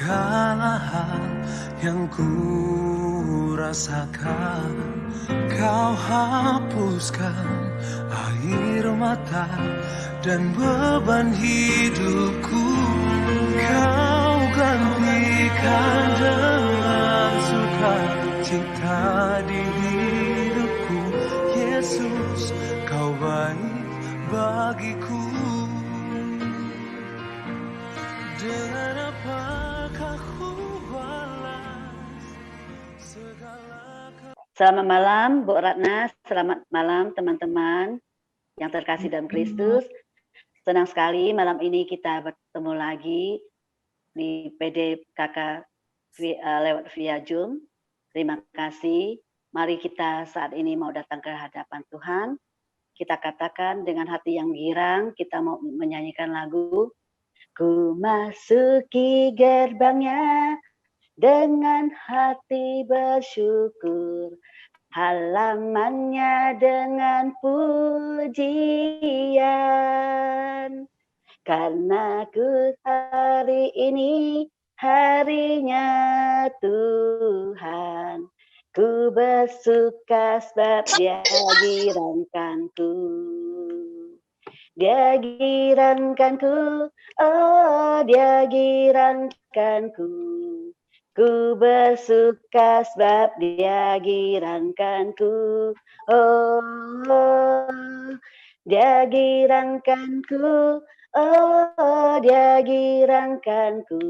Segala hal yang ku rasakan, kau hapuskan air mata dan beban hidupku. Kau gantikan dengan sukacita di hidupku. Yesus, kau baik bagiku. Dengan apakah ku balas segala. Selamat malam Bu Ratna, selamat malam teman-teman yang terkasih dalam Kristus. Senang sekali malam ini kita bertemu lagi di PDKK lewat via Zoom. Terima kasih. Mari kita saat ini mau datang ke hadapan Tuhan. Kita katakan dengan hati yang girang, kita mau menyanyikan lagu Ku masuki gerbangnya dengan hati bersyukur, halamannya dengan pujian. Karena ku hari ini harinya Tuhan, ku bersuka sebab Dia girankanku. Dia girankanku, oh Dia girankanku. Ku bersuka sebab Dia girankanku, oh Dia girankanku, oh Dia girankanku.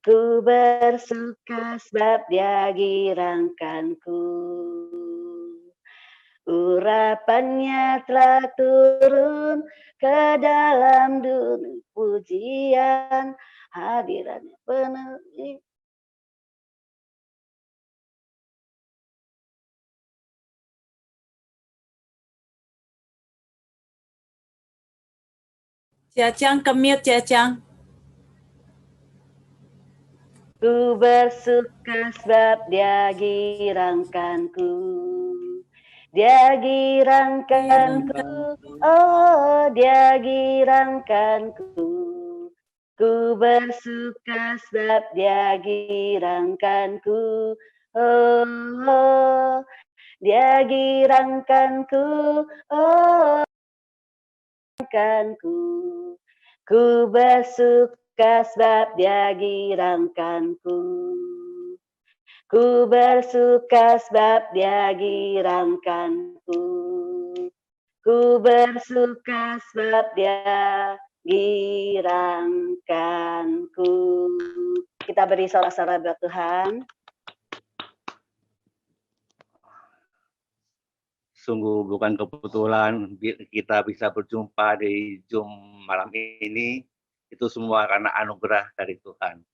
Ku bersuka sebab Dia girankanku. Urapannya telah turun ke dalam dunia pujian, hadirannya penuh. Ciacang ke-mute, Ciacang. Ku bersuka sebab Dia girankanku. Dia girankanku, oh Dia girankanku. Ku bersuka sebab Dia girankanku, oh Dia girankanku, oh girankanku. Ku bersuka sebab Dia girankanku. Ku bersuka sebab Dia girankanku. Ku bersuka sebab Dia girankanku. Kita beri sorak-sorai buat Tuhan. Sungguh bukan kebetulan kita bisa berjumpa di Zoom malam ini. Itu semua karena anugerah dari Tuhan.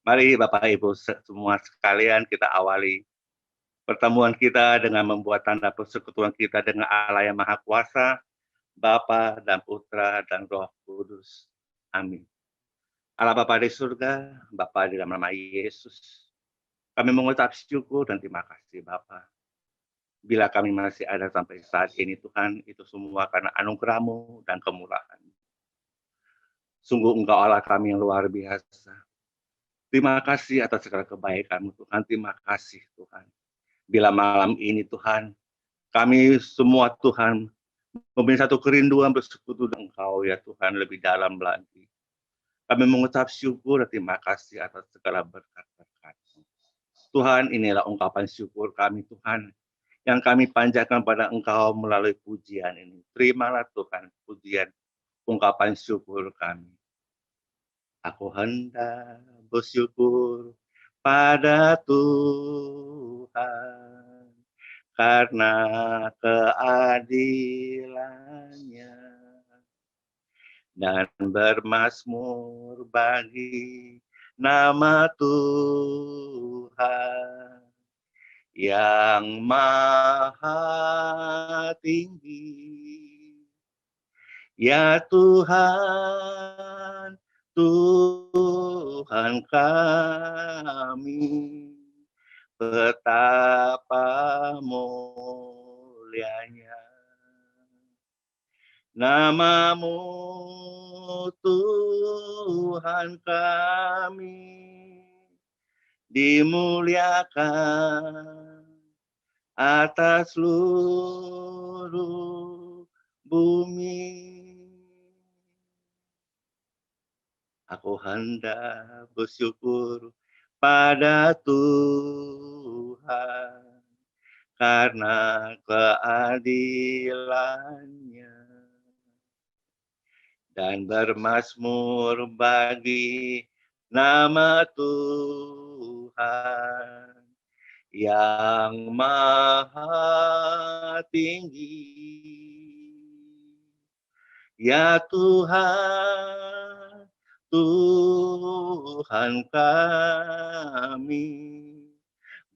Mari Bapak Ibu semua sekalian kita awali pertemuan kita dengan membuat tanda persekutuan kita dengan Allah yang Maha Kuasa, Bapa dan Putra dan Roh Kudus. Amin. Allah Bapa di surga, Bapa di dalam nama Yesus, kami mengucap syukur dan terima kasih Bapa. Bila kami masih ada sampai saat ini Tuhan, itu semua karena anugerah-Mu dan kemurahan. Sungguh Engkau Allah kami yang luar biasa. Terima kasih atas segala kebaikan-Mu Tuhan, terima kasih Tuhan. Bila malam ini Tuhan, kami semua Tuhan mempunyai satu kerinduan bersekutu dengan Engkau ya Tuhan lebih dalam lagi. Kami mengucap syukur dan terima kasih atas segala berkat-berkat. Tuhan, inilah ungkapan syukur kami Tuhan, yang kami panjatkan pada Engkau melalui pujian ini. Terimalah Tuhan pujian, ungkapan syukur kami. Aku hendak bersyukur pada Tuhan karena keadilan-Nya dan bermazmur bagi nama Tuhan yang maha tinggi. Ya Tuhan, Tuhan kami, betapa mulianya nama-Mu Tuhan kami, dimuliakan atas seluruh bumi. Aku hendak bersyukur pada Tuhan karena keadilannya dan bermazmur bagi nama Tuhan yang maha tinggi. Ya Tuhan, Tuhan kami,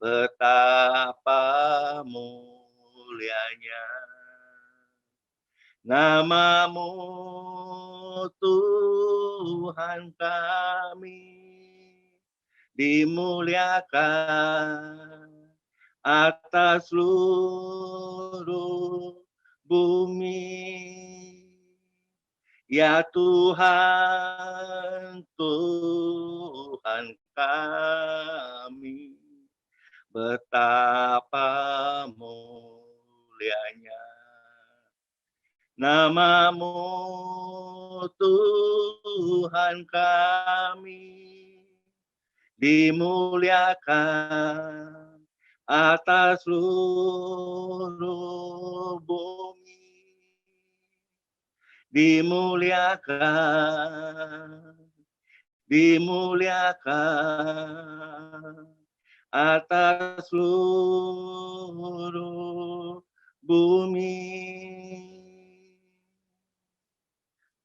betapa mulianya nama-Mu, Tuhan kami, dimuliakan atas seluruh bumi. Ya Tuhan, Tuhan kami, betapa mulianya nama-Mu, Tuhan kami, dimuliakan atas seluruh bumi. Dimuliakan, dimuliakan atas seluruh bumi.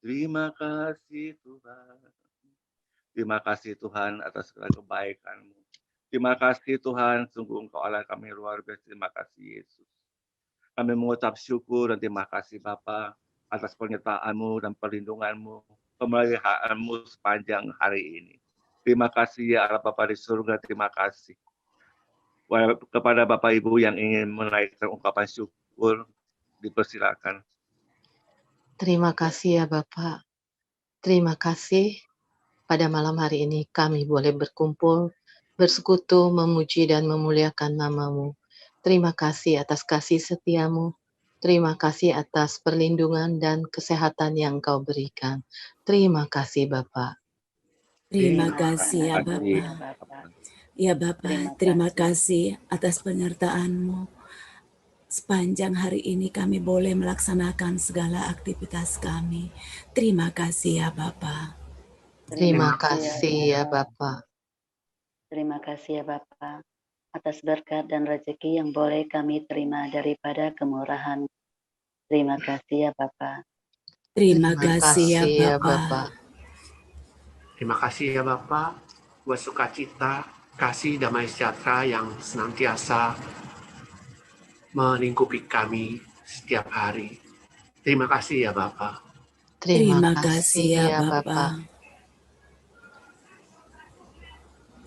Terima kasih Tuhan. Terima kasih Tuhan atas segala kebaikan-Mu. Terima kasih Tuhan, sungguh Engkau Allah kami luar biasa. Terima kasih Yesus. Kami mengucap syukur dan terima kasih Bapa atas penyertaan-Mu dan perlindungan-Mu, pemeliharaan-Mu sepanjang hari ini. Terima kasih ya Allah Bapa di surga, terima kasih. Kepada Bapak Ibu yang ingin menaikkan ungkapan syukur, dipersilakan. Terima kasih ya Bapak. Terima kasih pada malam hari ini kami boleh berkumpul, bersekutu, memuji dan memuliakan nama-Mu. Terima kasih atas kasih setia-Mu. Terima kasih atas perlindungan dan kesehatan yang Engkau berikan. Terima kasih Bapak. Terima kasih ya Bapa. Ya Bapa, terima kasih atas penyertaan-Mu. Sepanjang hari ini kami boleh melaksanakan segala aktivitas kami. Terima kasih ya Bapa. Terima kasih ya Bapak. Terima kasih ya Bapa atas berkat dan rezeki yang boleh kami terima daripada kemurahan. Terima kasih ya Bapa. Terima kasih ya Bapa. Bapak. Terima kasih ya Bapak buat sukacita, kasih damai sejahtera yang senantiasa melingkupi kami setiap hari. Terima kasih ya Bapak. Terima kasih ya Bapa.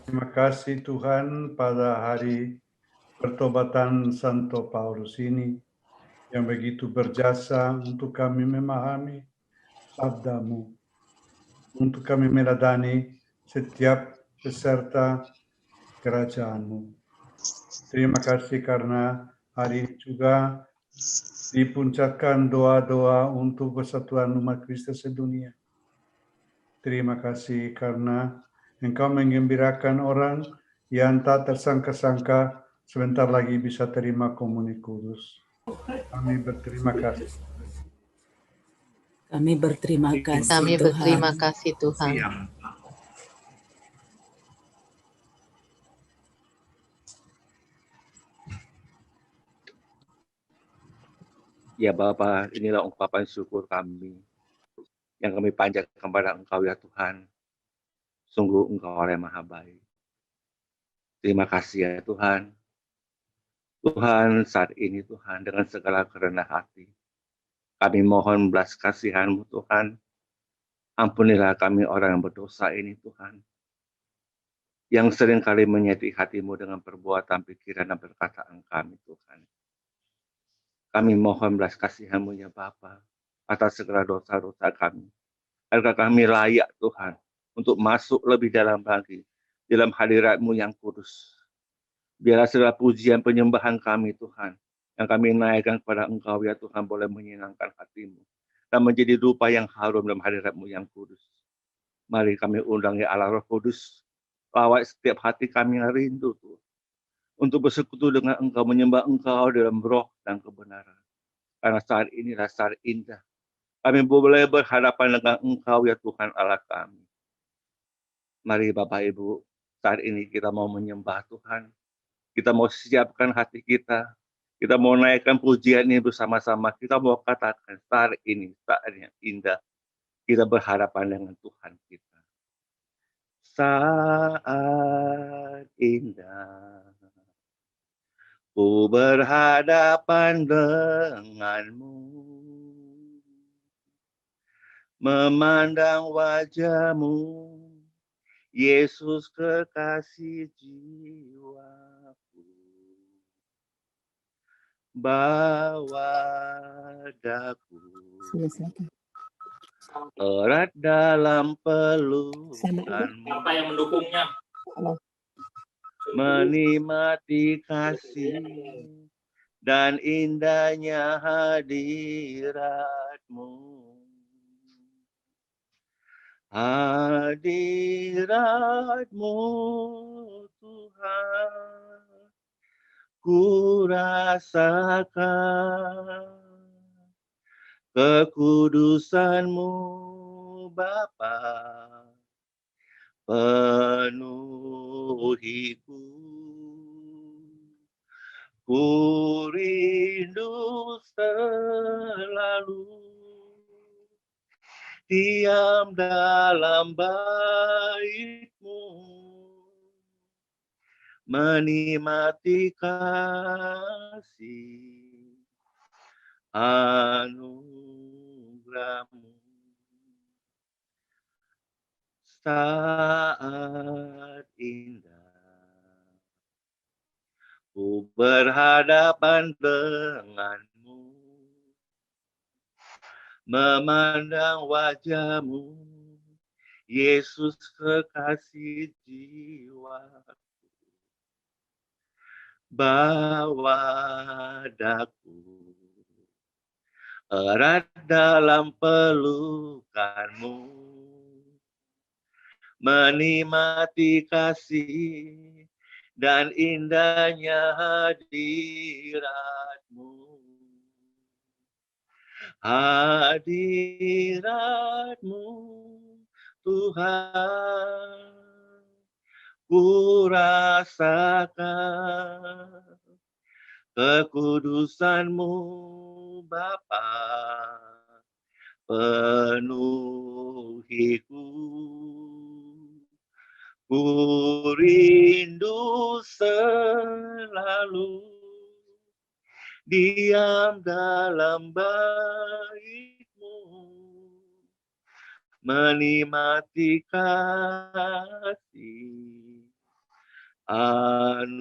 Terima kasih Tuhan pada hari pertobatan Santo Paulus ini yang begitu berjasa untuk kami memahami sabda-Mu, untuk kami meladani setiap peserta kerajaan-Mu. Terima kasih karena hari ini juga dipuncakkan doa-doa untuk persatuan umat Kristus sedunia. Terima kasih karena Engkau menggembirakan orang yang tak tersangka-sangka sebentar lagi bisa terima komuni kudus. Kami berterima kasih. Kami berterima kasih Kami Tuhan. berterima kasih Tuhan. Ya Bapak. Ya Bapa, inilah ungkapan syukur kami yang kami panjatkan kepada Engkau ya Tuhan. Sungguh Engkau Allah yang maha baik. Terima kasih ya Tuhan. Tuhan, saat ini Tuhan, dengan segala kerendah hati, kami mohon belas kasihan-Mu Tuhan. Ampunilah kami orang yang berdosa ini Tuhan, yang seringkali menyakiti hati-Mu dengan perbuatan, pikiran, dan perkataan kami Tuhan. Kami mohon belas kasihan-Mu ya Bapa atas segala dosa-dosa kami, agar kami layak Tuhan untuk masuk lebih dalam lagi dalam hadirat-Mu yang kudus. Biarlah segala pujian penyembahan kami Tuhan, yang kami naikkan kepada Engkau ya Tuhan, boleh menyenangkan hati-Mu dan menjadi rupa yang harum dalam hadirat-Mu yang kudus. Mari kami undang ya Allah Roh Kudus, lawat setiap hati kami yang rindu Tuhan, untuk bersekutu dengan Engkau, menyembah Engkau dalam roh dan kebenaran. Karena saat inilah saat indah. Kami boleh berhadapan dengan Engkau ya Tuhan Allah kami. Mari Bapak Ibu, saat ini kita mau menyembah Tuhan. Kita mau siapkan hati kita. Kita mau naikkan pujian ini bersama-sama. Kita mau katakan saat ini, saat yang indah. Kita berhadapan dengan Tuhan kita. Saat indah. Ku berhadapan denganmu. Memandang wajah-Mu. Yesus kekasih jiwaku, bawa daku erat dalam pelukan-Mu, Apa yang mendukungnya? menikmati kasih dan indahnya hadirat-Mu. Hadirat-Mu Tuhan, ku rasakan kekudusan-Mu Bapa, penuhiku. Ku rindu selalu diam dalam bait-Mu, menikmati kasih anugerah-Mu. Saat indah ku berhadapan dengan-Mu, memandang wajah-Mu, Yesus kekasih jiwaku, bawa daku erat dalam pelukan-Mu, menikmati kasih dan indahnya hadirat-Mu. Hadirat-Mu Tuhan, ku rasakan kekudusan-Mu Bapa, penuhiku. Ku rindu selalu diam dalam bait-Mu, menikmati kasih anugerah-Mu.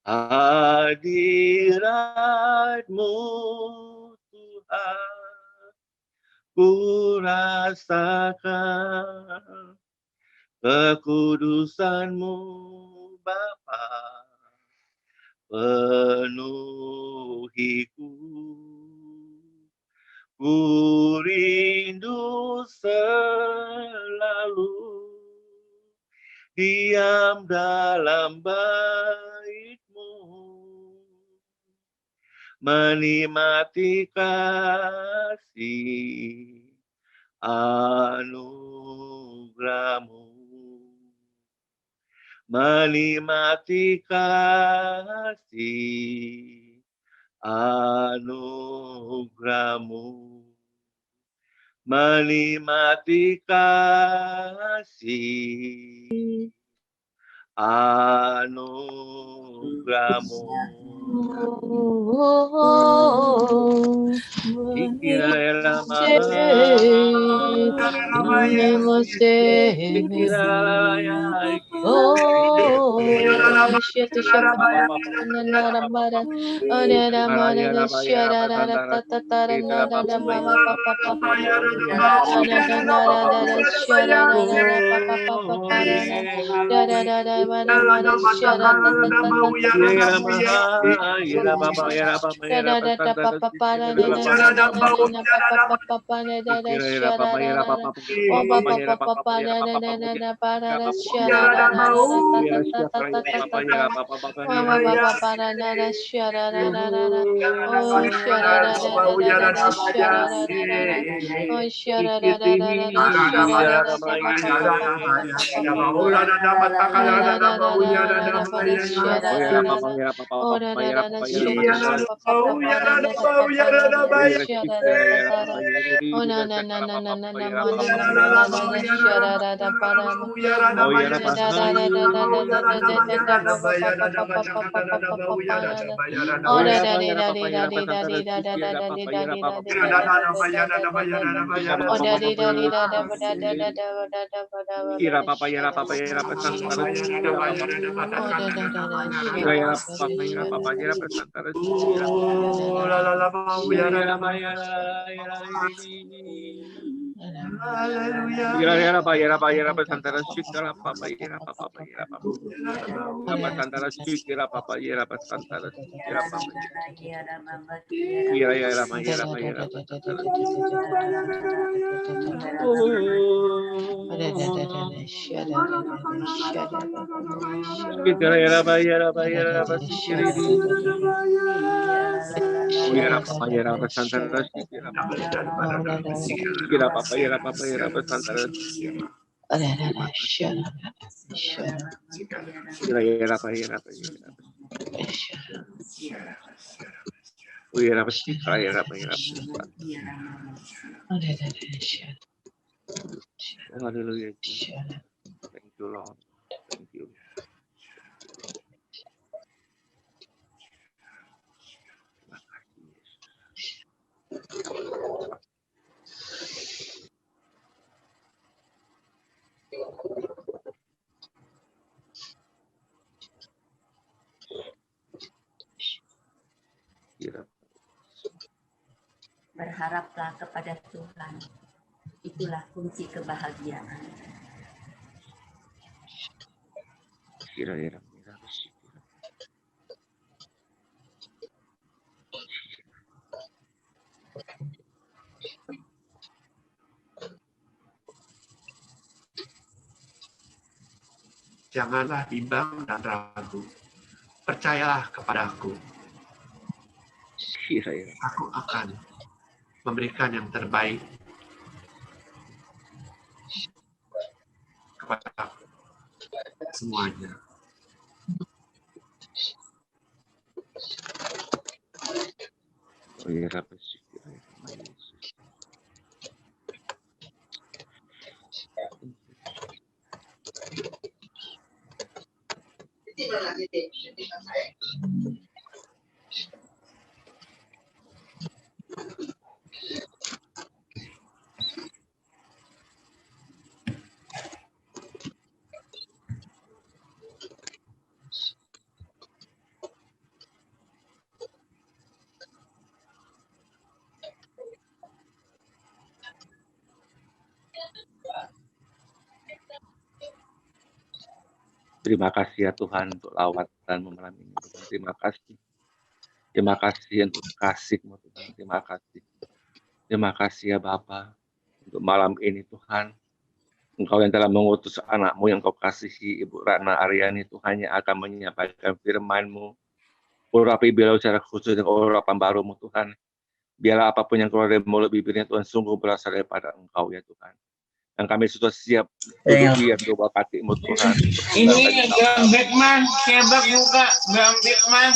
Hadirat-Mu Tuhan, ku rasakan kekudusan-Mu Bapa, penuhiku. Ku rindu selalu diam dalam bait-Mu, menikmati kasih anugerah-Mu, menikmati kasih anugerah-Mu, menikmati kasih anugerah-Mu. Oh, Shata Shapapa Namara, Ada Mara, Shara, Tatara, Nada, Mama, Papa, Ada Nada, Shara, Papa, Papa, Parana, Da, Mara, Shara, Papa, Parana, Papa, Papa, Shara, Oh, Papa, Papa, Parana, Shara, Mama, Papa, Parana, Shara, Oh, Shara, Shara, Oh, Shara, Oh, na na na na na na na ma na na ma na na na shara da da pa da na. Oh, da da da da da da da da da da da da pa pa pa pa pa pa pa pa pa pa pa pa na na. Oh, da da di da di da di da di da da da da di da di da di da da da da da da da da da. Oh, da di da di da da da da da da da da da da da da Ira da papa ira papa ira pesantara ira papa Oh, da da da da ira shara ira da da papa ira shara papa da ira da. pesantara ira Da da da da da shara ira da papa da ira da da. ira papa ira pesantara ira papa ira papa ira papa apa santara ira papa ira pesantara ira papa ira papa ira pesantara ira papa ira pesantara ira papa ira pesantara ira papa ira pesantara terima kasih ira papa ira pasti ira haleluya thank you Lord thank you terima kasih Yesus Berharaplah kepada Tuhan. Itulah kunci kebahagiaan. ira Janganlah bimbang dan ragu. Percayalah kepadaku. Aku akan memberikan yang terbaik kepada semuanya. ira pasti Yesus Terima kasih ya Tuhan untuk lawatan malam ini. Tuhan. Terima kasih. Terima kasih untuk kasih-Mu Tuhan. Terima kasih. Terima kasih ya Bapa untuk malam ini Tuhan. Engkau yang telah mengutus anak-Mu yang Kau kasihi Ibu Ratna Aryani Tuhan yang akan menyampaikan firman-Mu. Urapi beliau secara khusus dengan urapan baru-Mu Tuhan. Biarlah apapun yang keluar dari mulut bibirnya Tuhan sungguh berasal daripada Engkau ya Tuhan. Dan kami sudah siap duduk diam di bawah kaki-Mu Tuhan. Ini gambit man, kebak buka, gambit man.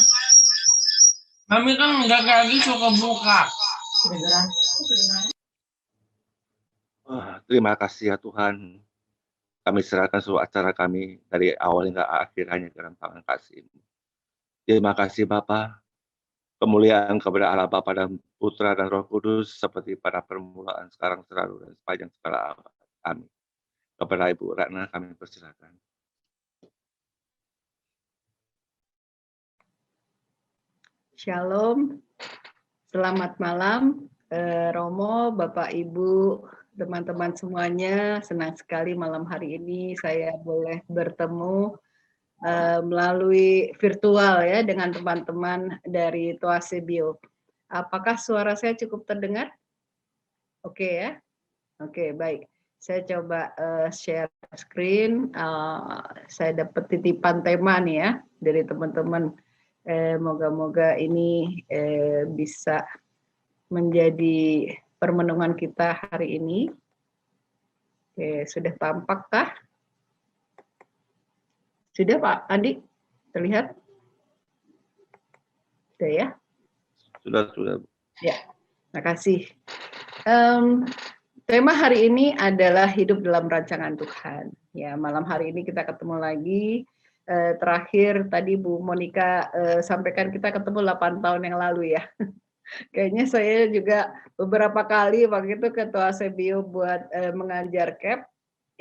Kami kan nggak lagi suka buka. Terima kasih ya Tuhan. Kami serahkan seluruh acara kami dari awal hingga akhir hanya dalam tangan kasih-Mu. Terima kasih Bapa. Kemuliaan kepada Allah Bapa dan Putra dan Roh Kudus seperti pada permulaan, sekarang, selalu, dan sepanjang segala abad. Amin. Kepada Ibu Ratna kami persilakan. Shalom, selamat malam Romo, Bapak Ibu, teman-teman semuanya. Senang sekali malam hari ini saya boleh bertemu melalui virtual ya dengan teman-teman dari Toase Bio. Apakah suara saya cukup terdengar? Oke ya? Oke, baik. Saya coba share screen. Saya dapat titipan tema nih ya dari teman-teman. Moga-moga ini bisa menjadi permenungan kita hari ini. Oke, sudah tampakkah? Sudah Pak Andi? Terlihat? Sudah ya? Sudah. Ya, terima kasih. Tema hari ini adalah hidup dalam rancangan Tuhan. Ya, malam hari ini kita ketemu lagi. Terakhir tadi Bu Monica sampaikan kita ketemu 8 tahun yang lalu ya. Kayaknya saya juga beberapa kali waktu itu ke Toase Bio buat mengajar CAP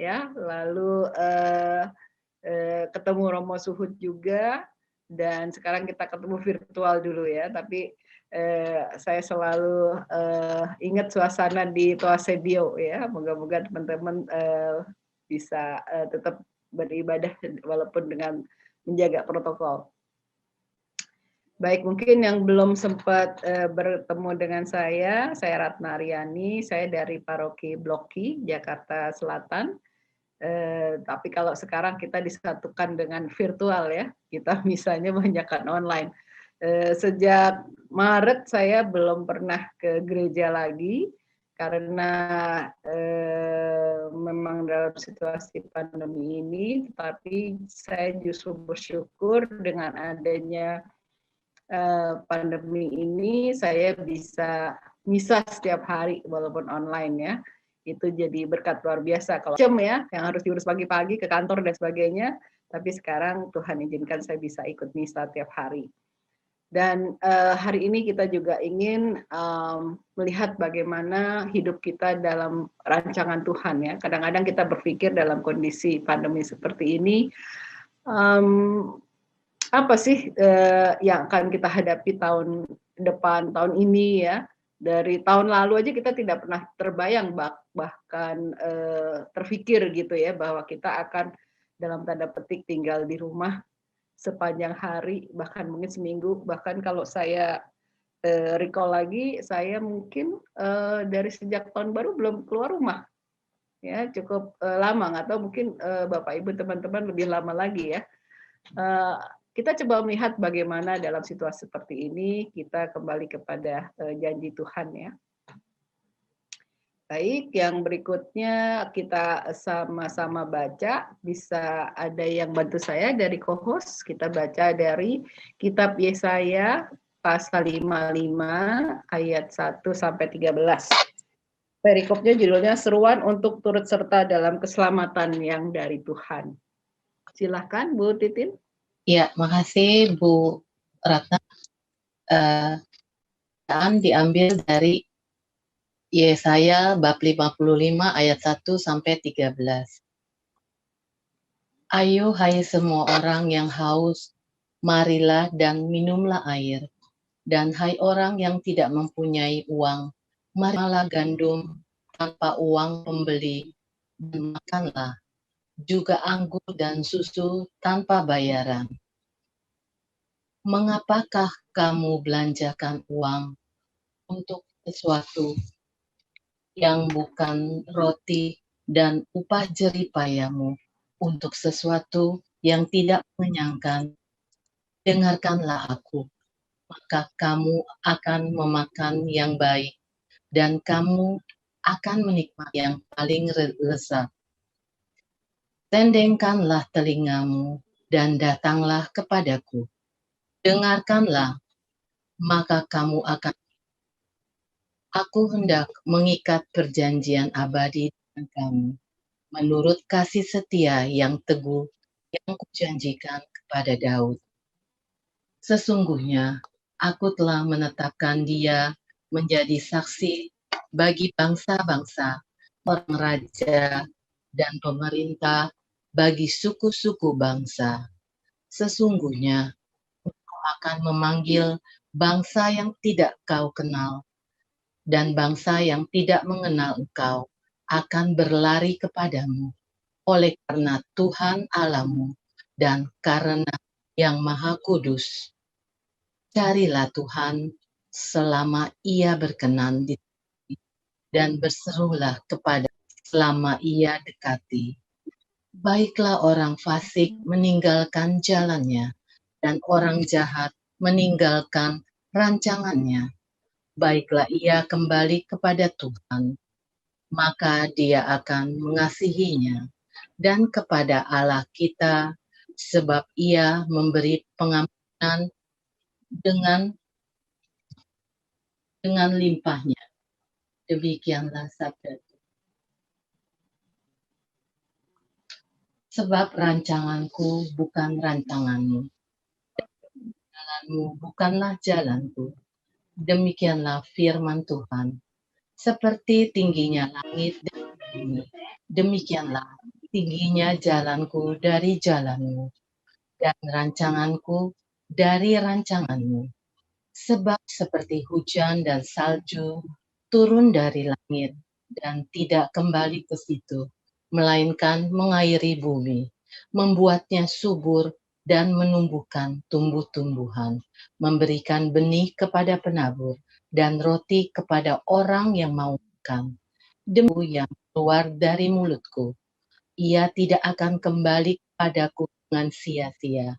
ya, lalu ketemu Romo Suhud juga, dan sekarang kita ketemu virtual dulu ya, tapi saya selalu ingat suasana di Toase Bio ya. Moga-moga teman-teman bisa tetap beribadah walaupun dengan menjaga protokol. Baik, mungkin yang belum sempat bertemu dengan saya Ratna Aryani, saya dari Paroki Bloki, Jakarta Selatan. Tapi kalau sekarang kita disatukan dengan virtual ya, kita misalnya banyakkan online. Sejak Maret saya belum pernah ke gereja lagi, karena memang dalam situasi pandemi ini, tapi saya justru bersyukur dengan adanya pandemi ini saya bisa misa setiap hari walaupun online ya. Itu jadi berkat luar biasa. Kalau ya yang harus diurus pagi-pagi ke kantor dan sebagainya, tapi sekarang Tuhan izinkan saya bisa ikut misa tiap hari. Dan hari ini kita juga ingin melihat bagaimana hidup kita dalam rancangan Tuhan ya. Kadang-kadang kita berpikir dalam kondisi pandemi seperti ini, apa sih yang akan kita hadapi tahun depan, tahun ini ya. Dari tahun lalu aja kita tidak pernah terbayang bahkan terfikir gitu ya bahwa kita akan dalam tanda petik tinggal di rumah sepanjang hari, bahkan mungkin seminggu. Bahkan kalau saya recall lagi, saya mungkin dari sejak tahun baru belum keluar rumah. Ya, cukup lama, nggak tahu mungkin Bapak Ibu teman-teman lebih lama lagi ya. Kita coba melihat bagaimana dalam situasi seperti ini kita kembali kepada janji Tuhan ya. Baik, yang berikutnya kita sama-sama baca. Bisa ada yang bantu saya dari co-host. Kita baca dari kitab Yesaya pasal 55 ayat 1 sampai 13. Perikopnya judulnya seruan untuk turut serta dalam keselamatan yang dari Tuhan. Silakan Bu Titin. Ya, makasih Bu Ratna. Diambil dari Yesaya bab 55 ayat 1 sampai 13. Ayo hai semua orang yang haus, marilah dan minumlah air. Dan hai orang yang tidak mempunyai uang, marilah gandum tanpa uang pembeli, dan makanlah juga anggur dan susu tanpa bayaran. Mengapakah kamu belanjakan uang untuk sesuatu yang bukan roti dan upah jerih payahmu untuk sesuatu yang tidak mengenyangkan? Dengarkanlah aku, maka kamu akan memakan yang baik, dan kamu akan menikmati yang paling lezat. Tendengkanlah telingamu dan datanglah kepadaku. Dengarkanlah, maka kamu akan. Aku hendak mengikat perjanjian abadi dengan kamu, menurut kasih setia yang teguh yang kujanjikan kepada Daud. Sesungguhnya aku telah menetapkan dia menjadi saksi bagi bangsa-bangsa, orang raja dan pemerintah, bagi suku-suku bangsa. Sesungguhnya engkau akan memanggil bangsa yang tidak kau kenal, dan bangsa yang tidak mengenal engkau akan berlari kepadamu, oleh karena Tuhan Allahmu dan karena yang Maha Kudus. Carilah Tuhan selama Ia berkenan di dan berserulah kepada selama Ia dekati. Baiklah orang fasik meninggalkan jalannya, dan orang jahat meninggalkan rancangannya. Baiklah ia kembali kepada Tuhan, maka Dia akan mengasihinya, dan kepada Allah kita, sebab Ia memberi pengampunan dengan limpahnya. Demikianlah sabda. Sebab rancanganku bukan rancanganmu, jalanmu bukanlah jalanku. Demikianlah firman Tuhan. Seperti tingginya langit dan bumi, demikianlah tingginya jalanku dari jalanmu, dan rancanganku dari rancanganmu. Sebab seperti hujan dan salju turun dari langit dan tidak kembali ke situ, melainkan mengairi bumi, membuatnya subur dan menumbuhkan tumbuh-tumbuhan, memberikan benih kepada penabur dan roti kepada orang yang mau makan. Demi yang keluar dari mulutku, ia tidak akan kembali kepadaku dengan sia-sia,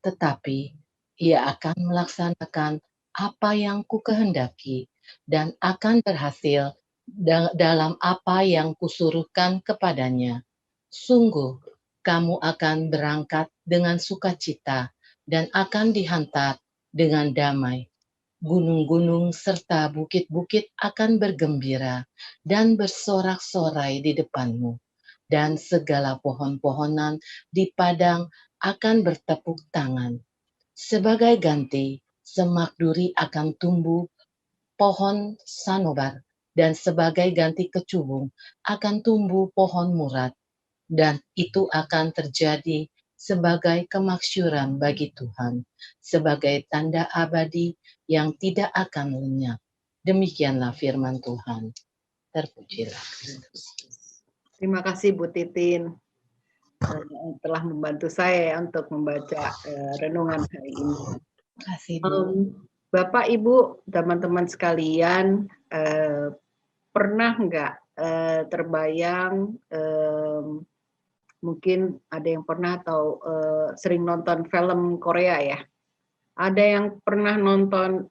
tetapi ia akan melaksanakan apa yang ku kehendaki dan akan berhasil dalam apa yang kusuruhkan kepadanya. Sungguh, kamu akan berangkat dengan sukacita dan akan dihantar dengan damai. Gunung-gunung serta bukit-bukit akan bergembira dan bersorak-sorai di depanmu, dan segala pohon-pohonan di padang akan bertepuk tangan. Sebagai ganti, semak duri akan tumbuh pohon sanobar, dan sebagai ganti kecubung akan tumbuh pohon murad, dan itu akan terjadi sebagai kemaksyuran bagi Tuhan, sebagai tanda abadi yang tidak akan lenyap. Demikianlah firman Tuhan. Terpujilah Kristus. Terima kasih Bu Titin telah membantu saya untuk membaca renungan hari ini. Terima kasih, Bu. Bapak, Ibu, teman-teman sekalian, pernah nggak terbayang, mungkin ada yang pernah atau sering nonton film Korea ya? Ada yang pernah nonton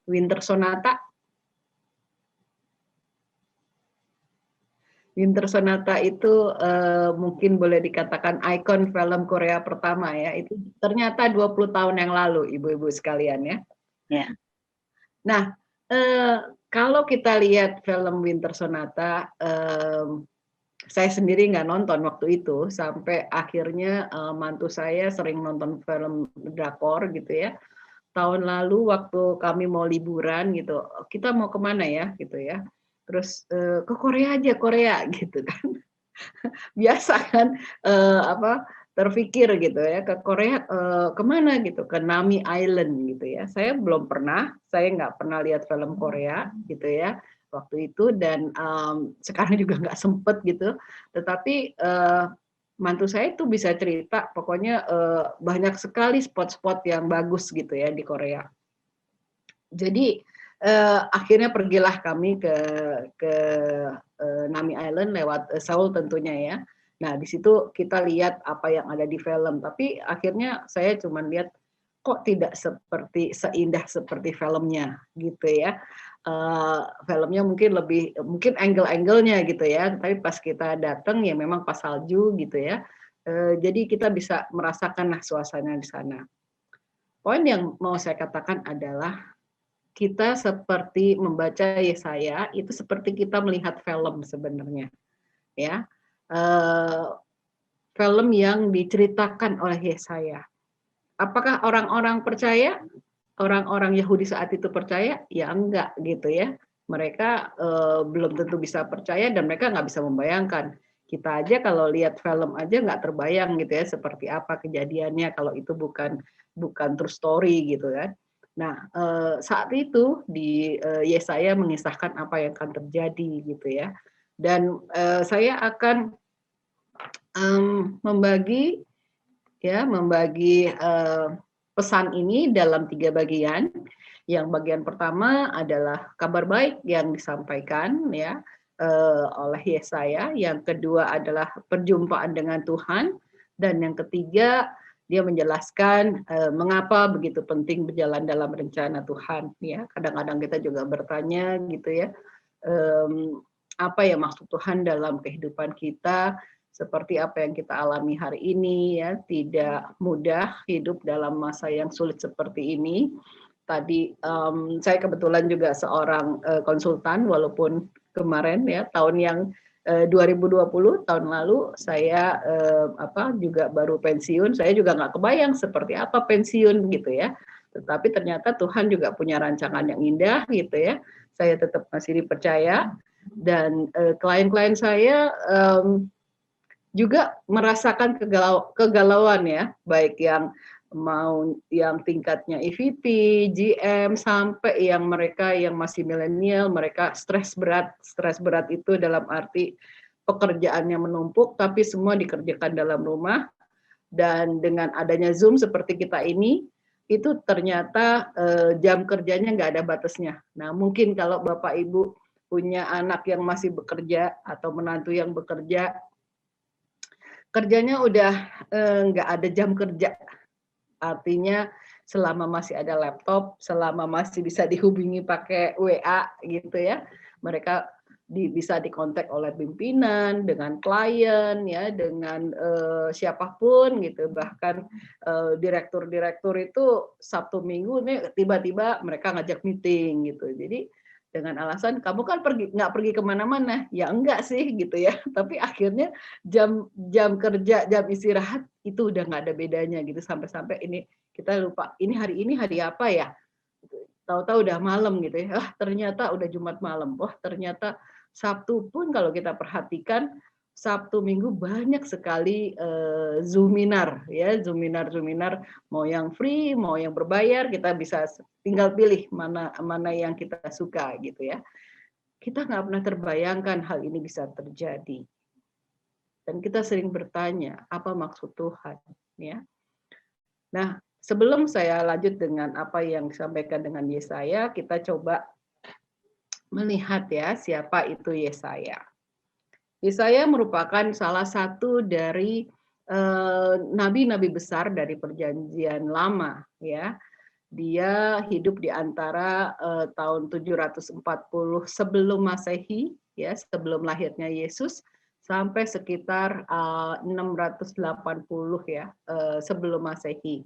Winter Sonata? Winter Sonata itu mungkin boleh dikatakan ikon film Korea pertama ya. Itu ternyata 20 tahun yang lalu, ibu-ibu sekalian ya. Ya. Nah, kalau kita lihat film Winter Sonata, saya sendiri nggak nonton waktu itu, sampai akhirnya mantu saya sering nonton film drakor gitu ya. Tahun lalu waktu kami mau liburan gitu, kita mau kemana ya gitu ya. Terus ke Korea aja, Korea gitu kan. Biasa kan terpikir gitu ya, ke Korea kemana gitu, ke Nami Island gitu ya. Saya belum pernah, saya nggak pernah lihat film Korea gitu ya waktu itu, dan sekarang juga nggak sempet gitu. Tetapi mantu saya tuh bisa cerita, pokoknya banyak sekali spot-spot yang bagus gitu ya di Korea. Jadi akhirnya pergilah kami ke Nami Island lewat Seoul tentunya ya. Nah di situ kita lihat apa yang ada di film, tapi akhirnya saya cuma lihat kok tidak seindah seperti filmnya gitu ya. Filmnya mungkin angle-angle-nya gitu ya, tapi pas kita datang ya memang pas salju gitu ya. Jadi kita bisa merasakan suasana di sana. Poin yang mau saya katakan adalah kita seperti membaca Yesaya, itu seperti kita melihat film sebenarnya, ya, film yang diceritakan oleh Yesaya. Apakah orang-orang percaya? Orang-orang Yahudi saat itu percaya? Ya enggak gitu ya. Mereka belum tentu bisa percaya dan mereka nggak bisa membayangkan. Kita aja kalau lihat film aja nggak terbayang gitu ya seperti apa kejadiannya kalau itu bukan true story gitu kan. Nah, saat itu di Yesaya mengisahkan apa yang akan terjadi gitu ya. Dan saya akan membagi pesan ini dalam 3 bagian. Yang bagian pertama adalah kabar baik yang disampaikan ya oleh Yesaya. Yang kedua adalah perjumpaan dengan Tuhan, dan yang ketiga dia menjelaskan mengapa begitu penting berjalan dalam rencana Tuhan ya. Kadang-kadang kita juga bertanya gitu ya, apa ya maksud Tuhan dalam kehidupan kita, seperti apa yang kita alami hari ini ya. Tidak mudah hidup dalam masa yang sulit seperti ini. Tadi saya kebetulan juga seorang konsultan, walaupun kemarin ya tahun yang 2020 tahun lalu saya juga baru pensiun. Saya juga nggak kebayang seperti apa pensiun gitu ya. Tetapi ternyata Tuhan juga punya rancangan yang indah gitu ya. Saya tetap masih dipercaya, dan klien-klien saya juga merasakan kegalauan ya, baik yang tingkatnya EVP, GM, sampai yang mereka yang masih milenial, mereka stres berat. Stres berat itu dalam arti pekerjaannya menumpuk, tapi semua dikerjakan dalam rumah. Dan dengan adanya Zoom seperti kita ini, itu ternyata jam kerjanya nggak ada batasnya. Nah, mungkin kalau Bapak Ibu punya anak yang masih bekerja atau menantu yang bekerja, kerjanya udah nggak ada jam kerja. Artinya selama masih ada laptop, selama masih bisa dihubungi pakai WA gitu ya, mereka bisa dikontak oleh pimpinan, dengan klien ya, dengan siapapun gitu. Bahkan direktur-direktur itu Sabtu Minggu nih tiba-tiba mereka ngajak meeting gitu. Jadi dengan alasan kamu kan nggak pergi kemana-mana, ya enggak sih gitu ya. Tapi akhirnya jam kerja, jam istirahat itu udah nggak ada bedanya gitu, sampai-sampai ini kita lupa ini hari apa ya. Tahu-tahu udah malam gitu ya. Ternyata udah Jumat malam. Ternyata Sabtu pun kalau kita perhatikan Sabtu Minggu banyak sekali Zoominar ya, Zoominar mau yang free, mau yang berbayar, kita bisa tinggal pilih mana yang kita suka gitu ya. Kita nggak pernah terbayangkan hal ini bisa terjadi. Dan kita sering bertanya, apa maksud Tuhan ya? Nah, sebelum saya lanjut dengan apa yang disampaikan dengan Yesaya, kita coba melihat ya siapa itu Yesaya. Yesaya merupakan salah satu dari nabi-nabi besar dari Perjanjian Lama ya. Dia hidup di antara tahun 740 sebelum Masehi ya, sebelum lahirnya Yesus, sampai sekitar 680 ya sebelum Masehi.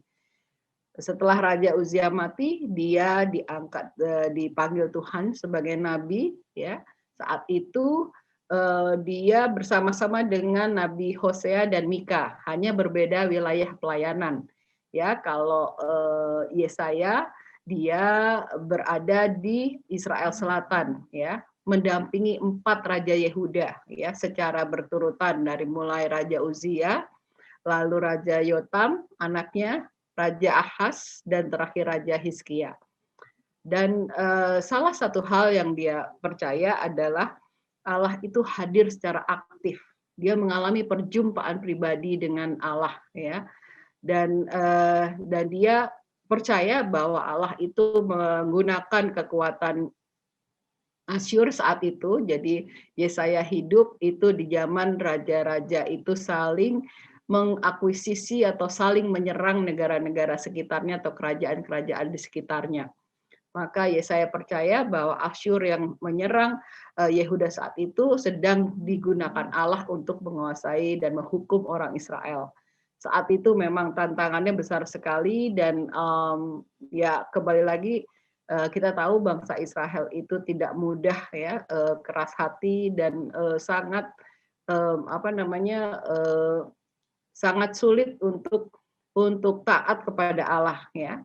Setelah Raja Uzia mati, dia dipanggil Tuhan sebagai nabi ya. Saat itu dia bersama-sama dengan Nabi Hosea dan Mika, hanya berbeda wilayah pelayanan. Ya, kalau Yesaya dia berada di Israel Selatan ya, mendampingi 4 raja Yehuda ya secara berturutan, dari mulai Raja Uzia, lalu Raja Yotam anaknya, Raja Ahaz, dan terakhir Raja Hizkia. Dan salah satu hal yang dia percaya adalah Allah itu hadir secara aktif. Dia mengalami perjumpaan pribadi dengan Allah ya. Dan dia percaya bahwa Allah itu menggunakan kekuatan Asyur saat itu. Jadi Yesaya hidup itu di zaman raja-raja itu saling mengakuisisi atau saling menyerang negara-negara sekitarnya atau kerajaan-kerajaan di sekitarnya. Maka Yesaya percaya bahwa Asyur yang menyerang Yehuda saat itu sedang digunakan Allah untuk menguasai dan menghukum orang Israel. Saat itu memang tantangannya besar sekali, dan ya kembali lagi kita tahu bangsa Israel itu tidak mudah ya, keras hati dan sangat sangat sulit untuk taat kepada Allah ya.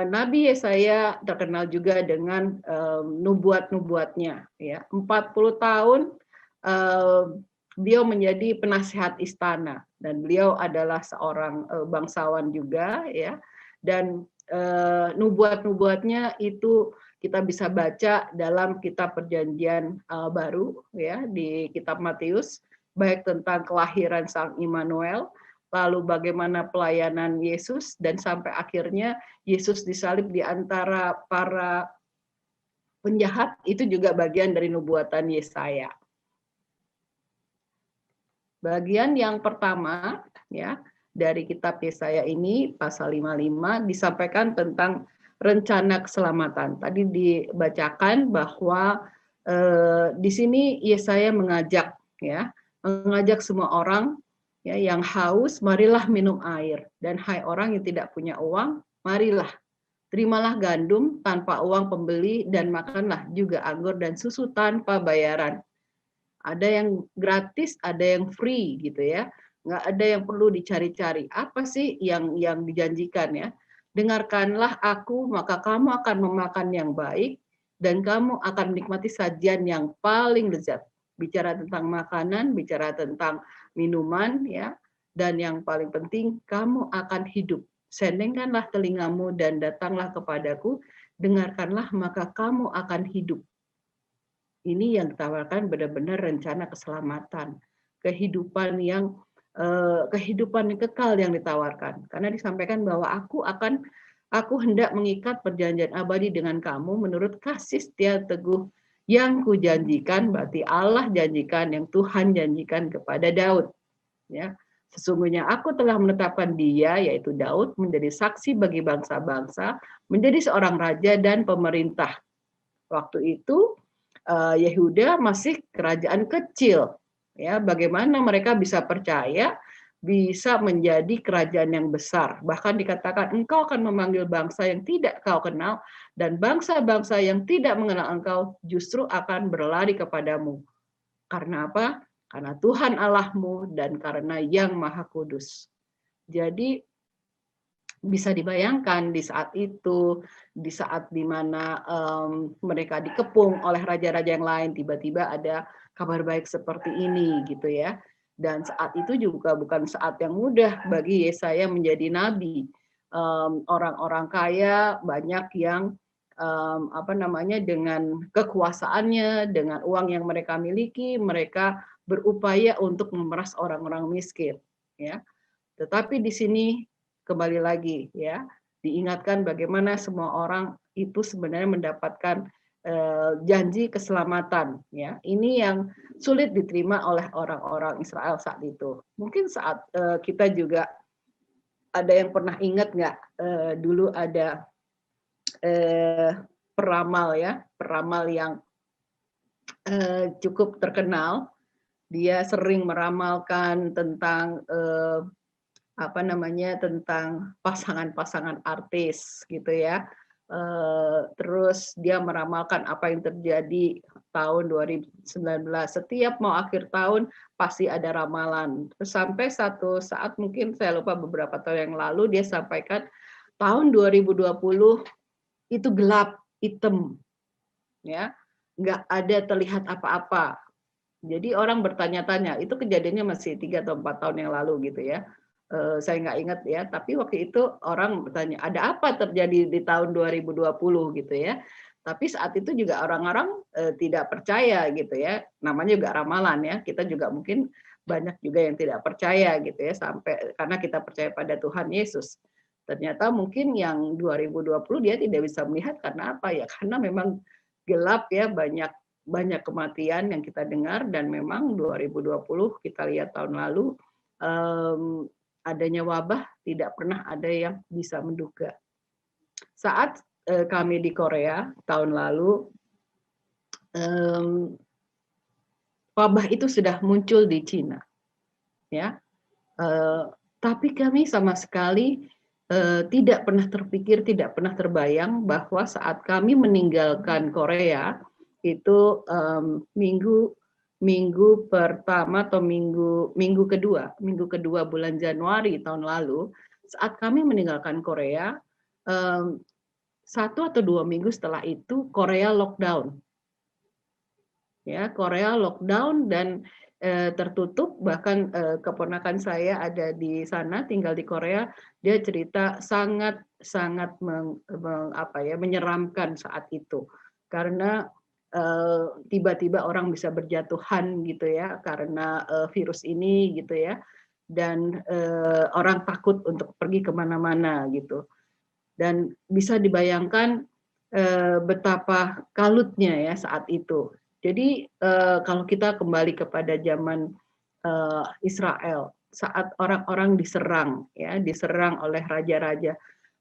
Nabi Yesaya terkenal juga dengan nubuat-nubuatnya ya. 40 tahun beliau menjadi penasihat istana, dan beliau adalah seorang bangsawan juga ya. Dan nubuat-nubuatnya itu kita bisa baca dalam kitab Perjanjian Baru ya, di kitab Matius, baik tentang kelahiran Sang Immanuel, lalu bagaimana pelayanan Yesus, dan sampai akhirnya Yesus disalib di antara para penjahat, itu juga bagian dari nubuatan Yesaya. Bagian yang pertama ya dari kitab Yesaya ini pasal 55 disampaikan tentang rencana keselamatan. Tadi dibacakan bahwa di sini Yesaya mengajak semua orang ya yang haus, marilah minum air, dan hai orang yang tidak punya uang, marilah terimalah gandum tanpa uang pembeli, dan makanlah juga anggur dan susu tanpa bayaran. Ada yang gratis, ada yang free gitu ya. Nggak ada yang perlu dicari-cari. Apa sih yang dijanjikan ya? Dengarkanlah aku, maka kamu akan memakan yang baik, dan kamu akan menikmati sajian yang paling lezat. Bicara tentang makanan, bicara tentang minuman, ya, dan yang paling penting, kamu akan hidup. Sendengkanlah telingamu dan datanglah kepadaku, dengarkanlah maka kamu akan hidup. Ini yang ditawarkan benar-benar rencana keselamatan, kehidupan yang kekal yang ditawarkan. Karena disampaikan bahwa aku hendak mengikat perjanjian abadi dengan kamu menurut kasih setia teguh yang kujanjikan, berarti Allah janjikan, yang Tuhan janjikan kepada Daud. Ya, sesungguhnya aku telah menetapkan dia, yaitu Daud, menjadi saksi bagi bangsa-bangsa, menjadi seorang raja dan pemerintah. Waktu itu Yehuda masih kerajaan kecil. Ya, bagaimana mereka bisa percaya bisa menjadi kerajaan yang besar? Bahkan dikatakan engkau akan memanggil bangsa yang tidak kau kenal, dan bangsa-bangsa yang tidak mengenal engkau justru akan berlari kepadamu. Karena apa? Karena Tuhan Allahmu dan karena Yang Maha Kudus. Jadi bisa dibayangkan di saat itu, di saat dimana mereka dikepung oleh raja-raja yang lain, tiba-tiba ada kabar baik seperti ini gitu ya. Dan saat itu juga bukan saat yang mudah bagi Yesaya menjadi nabi. Orang-orang kaya banyak yang dengan kekuasaannya, dengan uang yang mereka miliki, mereka berupaya untuk memeras orang-orang miskin. Ya, tetapi di sini kembali lagi ya, diingatkan bagaimana semua orang itu sebenarnya mendapatkan janji keselamatan ya. Ini yang sulit diterima oleh orang-orang Israel saat itu. Mungkin saat kita juga ada yang pernah ingat nggak dulu ada peramal ya, peramal yang cukup terkenal. Dia sering meramalkan tentang tentang pasangan-pasangan artis gitu ya. Terus dia meramalkan apa yang terjadi tahun 2019. Setiap mau akhir tahun pasti ada ramalan. Terus sampai satu saat, mungkin saya lupa beberapa tahun yang lalu, dia sampaikan tahun 2020 itu gelap, hitam, ya, nggak ada terlihat apa-apa. Jadi orang bertanya-tanya, itu kejadiannya masih 3 atau 4 tahun yang lalu gitu ya. Saya nggak ingat ya, tapi waktu itu orang bertanya, ada apa terjadi di tahun 2020 gitu ya. Tapi saat itu juga orang-orang tidak percaya gitu ya, namanya juga ramalan ya, kita juga mungkin banyak juga yang tidak percaya gitu ya, sampai karena kita percaya pada Tuhan Yesus. Ternyata mungkin yang 2020 dia tidak bisa melihat karena apa ya, karena memang gelap ya, banyak kematian yang kita dengar, dan memang 2020 kita lihat tahun lalu adanya wabah, tidak pernah ada yang bisa menduga. Saat kami di Korea tahun lalu, wabah itu sudah muncul di Cina, ya. Tapi kami sama sekali tidak pernah terpikir, tidak pernah terbayang bahwa saat kami meninggalkan Korea itu minggu pertama atau minggu kedua bulan Januari tahun lalu, saat kami meninggalkan Korea, 1 atau 2 minggu setelah itu Korea lockdown. Ya, Korea lockdown, dan tertutup. Bahkan keponakan saya ada di sana, tinggal di Korea, dia cerita sangat menyeramkan saat itu, karena tiba-tiba orang bisa berjatuhan gitu ya karena virus ini gitu ya, dan orang takut untuk pergi kemana-mana gitu, dan bisa dibayangkan betapa kalutnya ya saat itu. Jadi kalau kita kembali kepada zaman Israel, saat orang-orang diserang oleh raja-raja,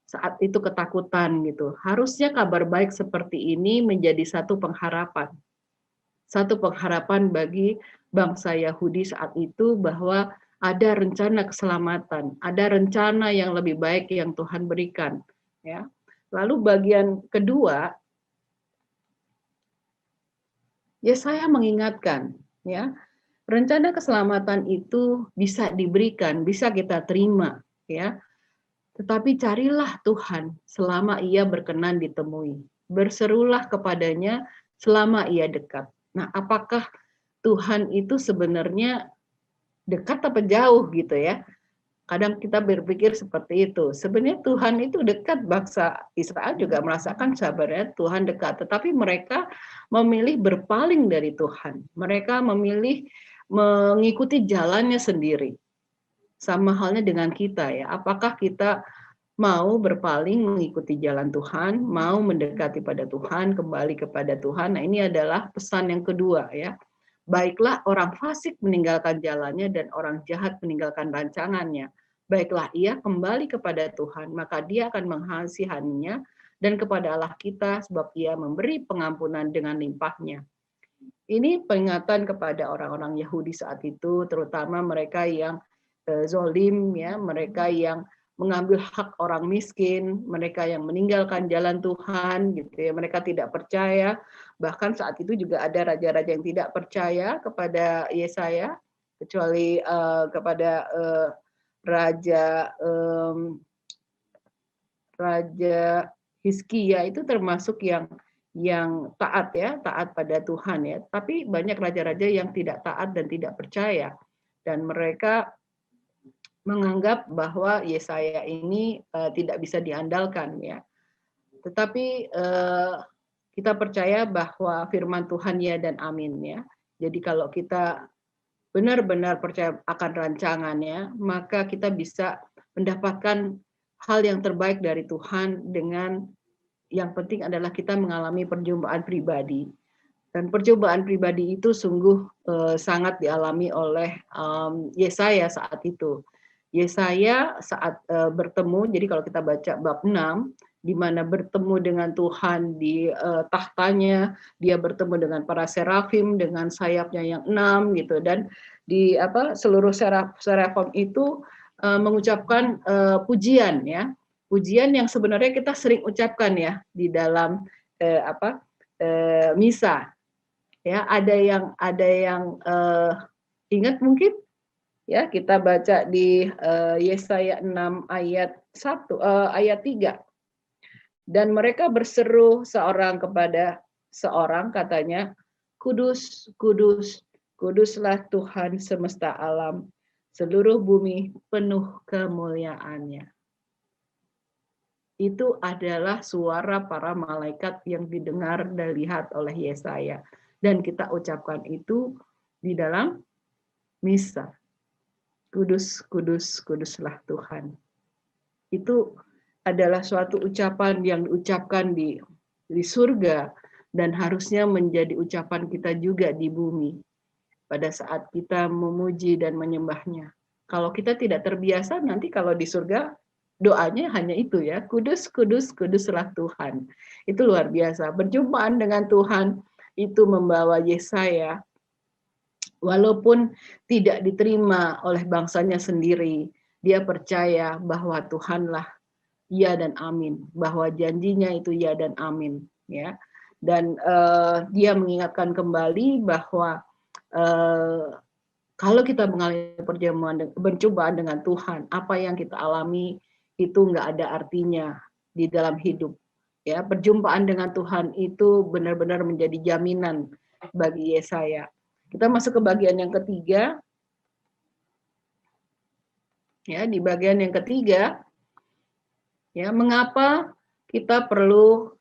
saat itu ketakutan gitu. Harusnya kabar baik seperti ini menjadi satu pengharapan bagi bangsa Yahudi saat itu, bahwa ada rencana keselamatan, ada rencana yang lebih baik yang Tuhan berikan ya. Lalu bagian kedua, Yesaya mengingatkan ya, rencana keselamatan itu bisa diberikan, bisa kita terima ya. Tetapi carilah Tuhan selama Ia berkenan ditemui. Berserulah kepadanya selama Ia dekat. Nah, apakah Tuhan itu sebenarnya dekat apa jauh gitu ya? Kadang kita berpikir seperti itu. Sebenarnya Tuhan itu dekat, bangsa Israel juga merasakan sebenarnya Tuhan dekat. Tetapi mereka memilih berpaling dari Tuhan. Mereka memilih mengikuti jalannya sendiri. Sama halnya dengan kita ya. Apakah kita mau berpaling mengikuti jalan Tuhan, mau mendekati pada Tuhan, kembali kepada Tuhan? Nah, ini adalah pesan yang kedua ya. Baiklah orang fasik meninggalkan jalannya dan orang jahat meninggalkan rancangannya. Baiklah ia kembali kepada Tuhan, maka dia akan menghasihaninya, dan kepada Allah kita, sebab ia memberi pengampunan dengan limpahnya. Ini peringatan kepada orang-orang Yahudi saat itu, terutama mereka yang zolim, ya, mereka yang mengambil hak orang miskin, mereka yang meninggalkan jalan Tuhan, gitu ya, mereka tidak percaya. Bahkan saat itu juga ada raja-raja yang tidak percaya kepada Yesaya, kecuali kepada Raja Hizkia itu termasuk yang taat ya, taat pada Tuhan ya. Tapi banyak raja-raja yang tidak taat dan tidak percaya, dan mereka menganggap bahwa Yesaya ini tidak bisa diandalkan ya. Tetapi kita percaya bahwa firman Tuhan ya dan amin ya. Jadi kalau kita benar-benar percaya akan rancangannya, maka kita bisa mendapatkan hal yang terbaik dari Tuhan, dengan yang penting adalah kita mengalami perjumpaan pribadi. Dan percobaan pribadi itu sungguh sangat dialami oleh Yesaya saat itu. Yesaya saat bertemu, jadi kalau kita baca bab 6, di mana bertemu dengan Tuhan di tahtanya, dia bertemu dengan para serafim dengan sayapnya yang 6 gitu, dan di seluruh serafim itu mengucapkan pujian ya, pujian yang sebenarnya kita sering ucapkan ya di dalam misa ya. Ada yang ingat mungkin ya, kita baca di Yesaya 6 ayat 3. Dan mereka berseru seorang kepada seorang, katanya, kudus, kudus, kuduslah Tuhan semesta alam, seluruh bumi penuh kemuliaannya. Itu adalah suara para malaikat yang didengar dan dilihat oleh Yesaya. Dan kita ucapkan itu di dalam misa. Kudus, kudus, kuduslah Tuhan. Itu adalah suatu ucapan yang diucapkan di surga, dan harusnya menjadi ucapan kita juga di bumi pada saat kita memuji dan menyembahnya. Kalau kita tidak terbiasa, nanti kalau di surga doanya hanya itu ya, kudus, kudus, kuduslah Tuhan. Itu luar biasa. Berjumpaan dengan Tuhan itu membawa Yesaya, walaupun tidak diterima oleh bangsanya sendiri, dia percaya bahwa Tuhanlah ya dan amin, bahwa janjinya itu ya dan amin ya. Dan dia mengingatkan kembali bahwa kalau kita mengalami percobaan dengan Tuhan, apa yang kita alami itu nggak ada artinya di dalam hidup ya. Perjumpaan dengan Tuhan itu benar-benar menjadi jaminan bagi Yesaya. Kita masuk ke bagian yang ketiga. Ya, di bagian yang ketiga, ya, mengapa kita perlu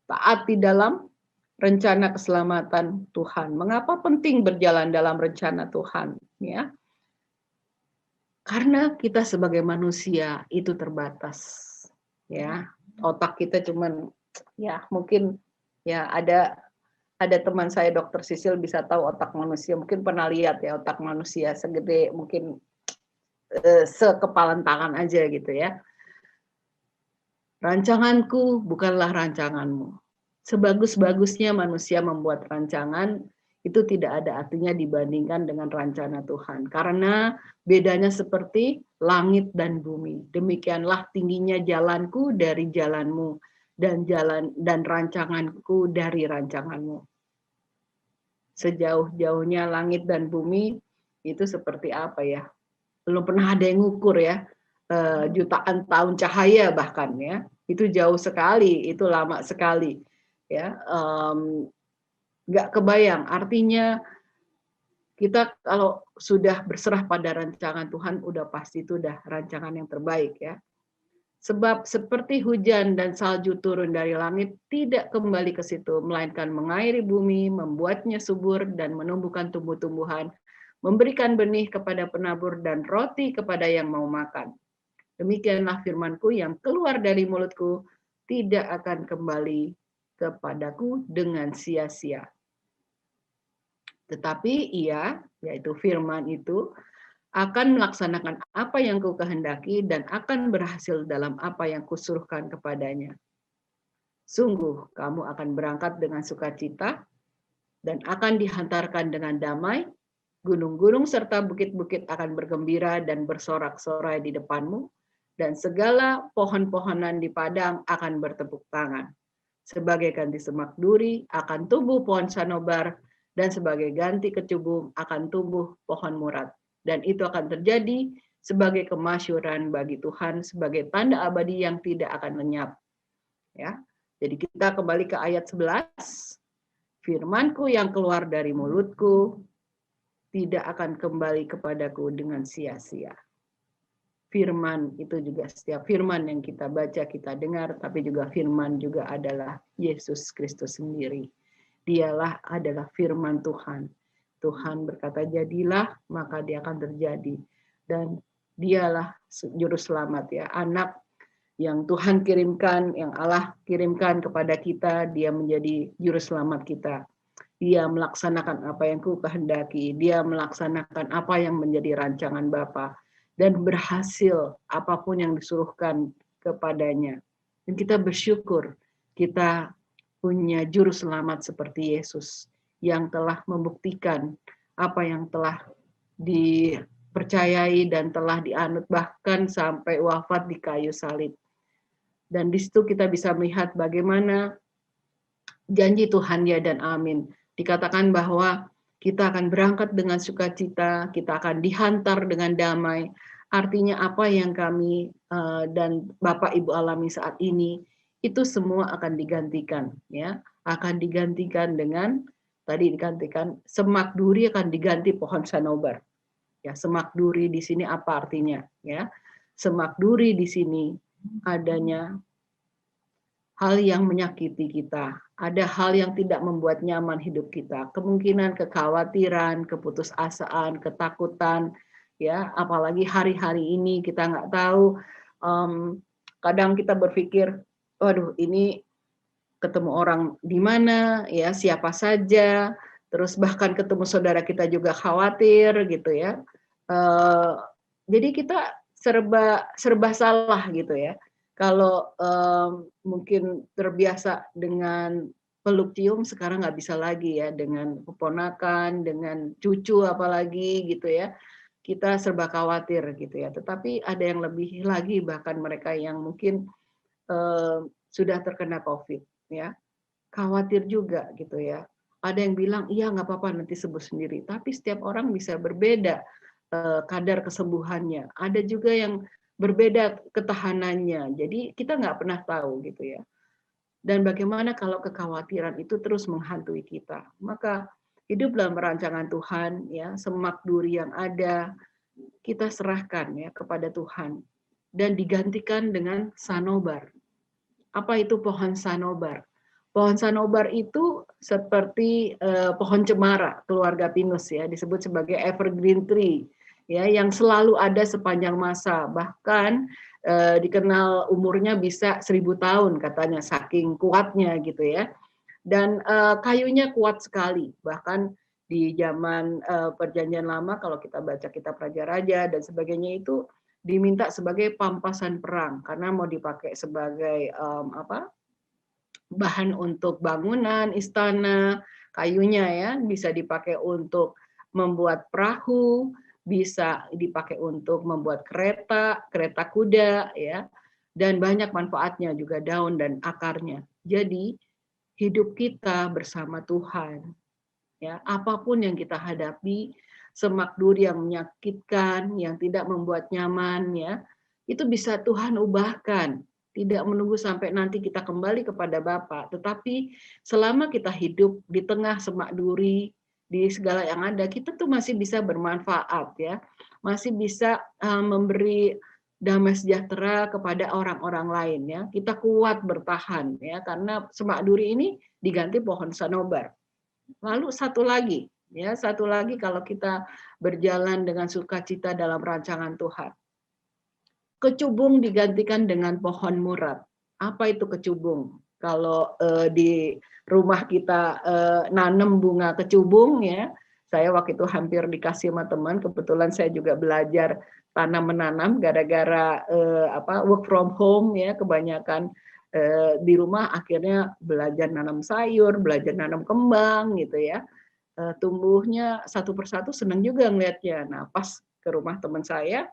taat di dalam rencana keselamatan Tuhan? Mengapa penting berjalan dalam rencana Tuhan? Ya, karena kita sebagai manusia itu terbatas. Ya, otak kita cuman, ya mungkin ya ada teman saya Dokter Sisil bisa tahu otak manusia, mungkin pernah lihat ya otak manusia segede mungkin sekepalan tangan aja gitu ya. Rancanganku bukanlah rancanganmu. Sebagus-bagusnya manusia membuat rancangan, itu tidak ada artinya dibandingkan dengan rencana Tuhan. Karena bedanya seperti langit dan bumi. Demikianlah tingginya jalanku dari jalanmu, dan rancanganku dari rancanganmu. Sejauh-jauhnya langit dan bumi itu seperti apa ya? Belum pernah ada yang ngukur ya, jutaan tahun cahaya bahkan ya, itu jauh sekali, itu lama sekali ya, nggak kebayang. Artinya kita kalau sudah berserah pada rancangan Tuhan, udah pasti itu udah rancangan yang terbaik ya. Sebab seperti hujan dan salju turun dari langit, tidak kembali ke situ, melainkan mengairi bumi, membuatnya subur dan menumbuhkan tumbuh-tumbuhan, memberikan benih kepada penabur dan roti kepada yang mau makan. Demikianlah firmanku yang keluar dari mulutku, tidak akan kembali kepadaku dengan sia-sia. Tetapi ia, yaitu firman itu, akan melaksanakan apa yang ku kehendaki dan akan berhasil dalam apa yang kusuruhkan kepadanya. Sungguh kamu akan berangkat dengan sukacita dan akan dihantarkan dengan damai. Gunung-gunung serta bukit-bukit akan bergembira dan bersorak-sorai di depanmu, dan segala pohon-pohonan di padang akan bertepuk tangan. Sebagai ganti semak duri akan tumbuh pohon sanobar, dan sebagai ganti kecubung akan tumbuh pohon murad. Dan itu akan terjadi sebagai kemasyhuran bagi Tuhan, sebagai tanda abadi yang tidak akan lenyap. Ya, jadi kita kembali ke ayat 11. Firmanku yang keluar dari mulutku tidak akan kembali kepadaku dengan sia-sia. Firman itu juga setiap firman yang kita baca, kita dengar, tapi juga firman juga adalah Yesus Kristus sendiri. Dialah adalah firman Tuhan. Tuhan berkata jadilah, maka dia akan terjadi. Dan dialah juru selamat ya, anak yang Tuhan kirimkan, yang Allah kirimkan kepada kita, dia menjadi juru selamat kita. Dia melaksanakan apa yang ku kehendaki, dia melaksanakan apa yang menjadi rancangan Bapa, dan berhasil apapun yang disuruhkan kepadanya. Dan kita bersyukur kita punya juru selamat seperti Yesus yang telah membuktikan apa yang telah dipercayai dan telah dianut bahkan sampai wafat di kayu salib. Dan di situ kita bisa melihat bagaimana janji Tuhan ya dan amin. Dikatakan bahwa kita akan berangkat dengan sukacita, kita akan dihantar dengan damai. Artinya apa yang kami dan Bapak Ibu alami saat ini, itu semua akan digantikan, ya, akan digantikan dengan tadi digantikan semak duri akan diganti pohon sanobar. Ya, semak duri di sini apa artinya? Ya, semak duri di sini adanya hal yang menyakiti kita, ada hal yang tidak membuat nyaman hidup kita, kemungkinan kekhawatiran, keputusasaan, ketakutan, ya, apalagi hari-hari ini kita nggak tahu. Kadang kita berpikir, waduh, ini ketemu orang di mana, ya, siapa saja, terus bahkan ketemu saudara kita juga khawatir, gitu ya. Jadi kita serba salah, gitu ya. Kalau mungkin terbiasa dengan peluk cium, sekarang nggak bisa lagi ya, dengan keponakan, dengan cucu apalagi gitu ya, kita serba khawatir gitu ya. Tetapi ada yang lebih lagi, bahkan mereka yang mungkin sudah terkena COVID ya, khawatir juga gitu ya. Ada yang bilang iya nggak apa-apa nanti sembuh sendiri, tapi setiap orang bisa berbeda kadar kesembuhannya. Ada juga yang berbeda ketahanannya, jadi kita nggak pernah tahu gitu ya. Dan bagaimana kalau kekhawatiran itu terus menghantui kita? Maka hidup dalam rancangan Tuhan, ya, semak duri yang ada kita serahkan ya kepada Tuhan dan digantikan dengan sanobar. Apa itu pohon sanobar? Pohon sanobar itu seperti pohon cemara keluarga pinus ya, disebut sebagai evergreen tree ya, yang selalu ada sepanjang masa, bahkan dikenal umurnya bisa 1000 tahun katanya, saking kuatnya gitu ya. Dan kayunya kuat sekali, bahkan di zaman Perjanjian Lama kalau kita baca kitab Raja-Raja dan sebagainya itu diminta sebagai pampasan perang karena mau dipakai sebagai bahan untuk bangunan istana, kayunya ya bisa dipakai untuk membuat perahu, bisa dipakai untuk membuat kereta kuda ya, dan banyak manfaatnya juga daun dan akarnya. Jadi hidup kita bersama Tuhan ya, apapun yang kita hadapi, semak duri yang menyakitkan, yang tidak membuat nyaman ya, itu bisa Tuhan ubahkan. Tidak menunggu sampai nanti kita kembali kepada Bapa, tetapi selama kita hidup di tengah semak duri, di segala yang ada, kita tuh masih bisa bermanfaat ya, masih bisa memberi damai sejahtera kepada orang-orang lain ya. Kita kuat bertahan ya, karena semak duri ini diganti pohon sanobar. Lalu satu lagi kalau kita berjalan dengan sukacita dalam rancangan Tuhan. Kecubung digantikan dengan pohon murad. Apa itu kecubung? Kalau di rumah kita nanam bunga kecubung ya, saya waktu itu hampir dikasih sama teman, kebetulan saya juga belajar tanam menanam gara-gara work from home ya, kebanyakan di rumah akhirnya belajar nanam sayur, belajar nanam kembang gitu ya. Tumbuhnya satu persatu, senang juga ngeliatnya. Nah pas ke rumah teman saya,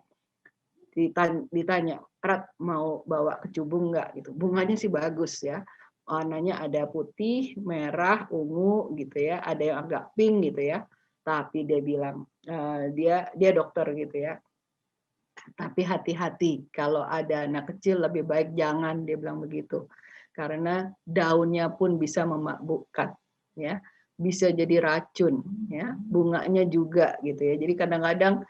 ditanya, Rat mau bawa kecubung nggak gitu? Bunganya sih bagus ya, warnanya ada putih, merah, ungu gitu ya, ada yang agak pink gitu ya. Tapi dia bilang dia dokter gitu ya. Tapi hati-hati kalau ada anak kecil lebih baik jangan, dia bilang begitu. Karena daunnya pun bisa memabukkan ya, bisa jadi racun ya, bunganya juga gitu ya. Jadi kadang-kadang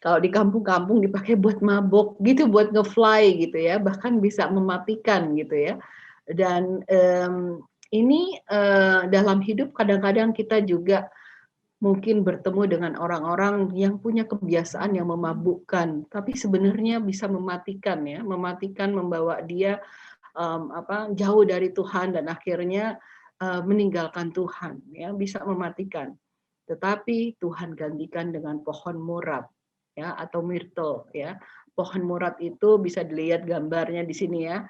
kalau di kampung-kampung dipakai buat mabok gitu, buat nge-fly gitu ya, bahkan bisa mematikan gitu ya. Dan ini dalam hidup kadang-kadang kita juga mungkin bertemu dengan orang-orang yang punya kebiasaan yang memabukkan, tapi sebenarnya bisa mematikan ya, membawa dia jauh dari Tuhan dan akhirnya meninggalkan Tuhan ya, bisa mematikan. Tetapi Tuhan gantikan dengan pohon murad ya, atau myrtle ya. Pohon murad itu bisa dilihat gambarnya di sini ya.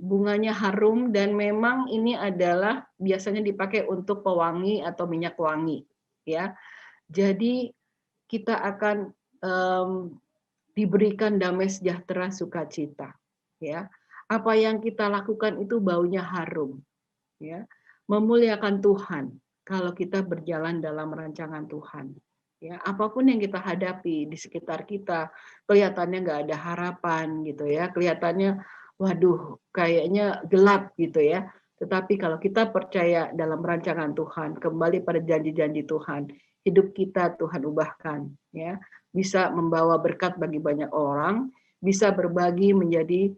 Bunganya harum dan memang ini adalah biasanya dipakai untuk pewangi atau minyak wangi ya. Jadi kita akan diberikan damai sejahtera sukacita ya. Apa yang kita lakukan itu baunya harum ya, memuliakan Tuhan kalau kita berjalan dalam rancangan Tuhan. Ya, apapun yang kita hadapi di sekitar kita, kelihatannya nggak ada harapan gitu ya, kelihatannya waduh kayaknya gelap gitu ya. Tetapi kalau kita percaya dalam rancangan Tuhan, kembali pada janji-janji Tuhan, hidup kita Tuhan ubahkan ya, bisa membawa berkat bagi banyak orang, bisa berbagi menjadi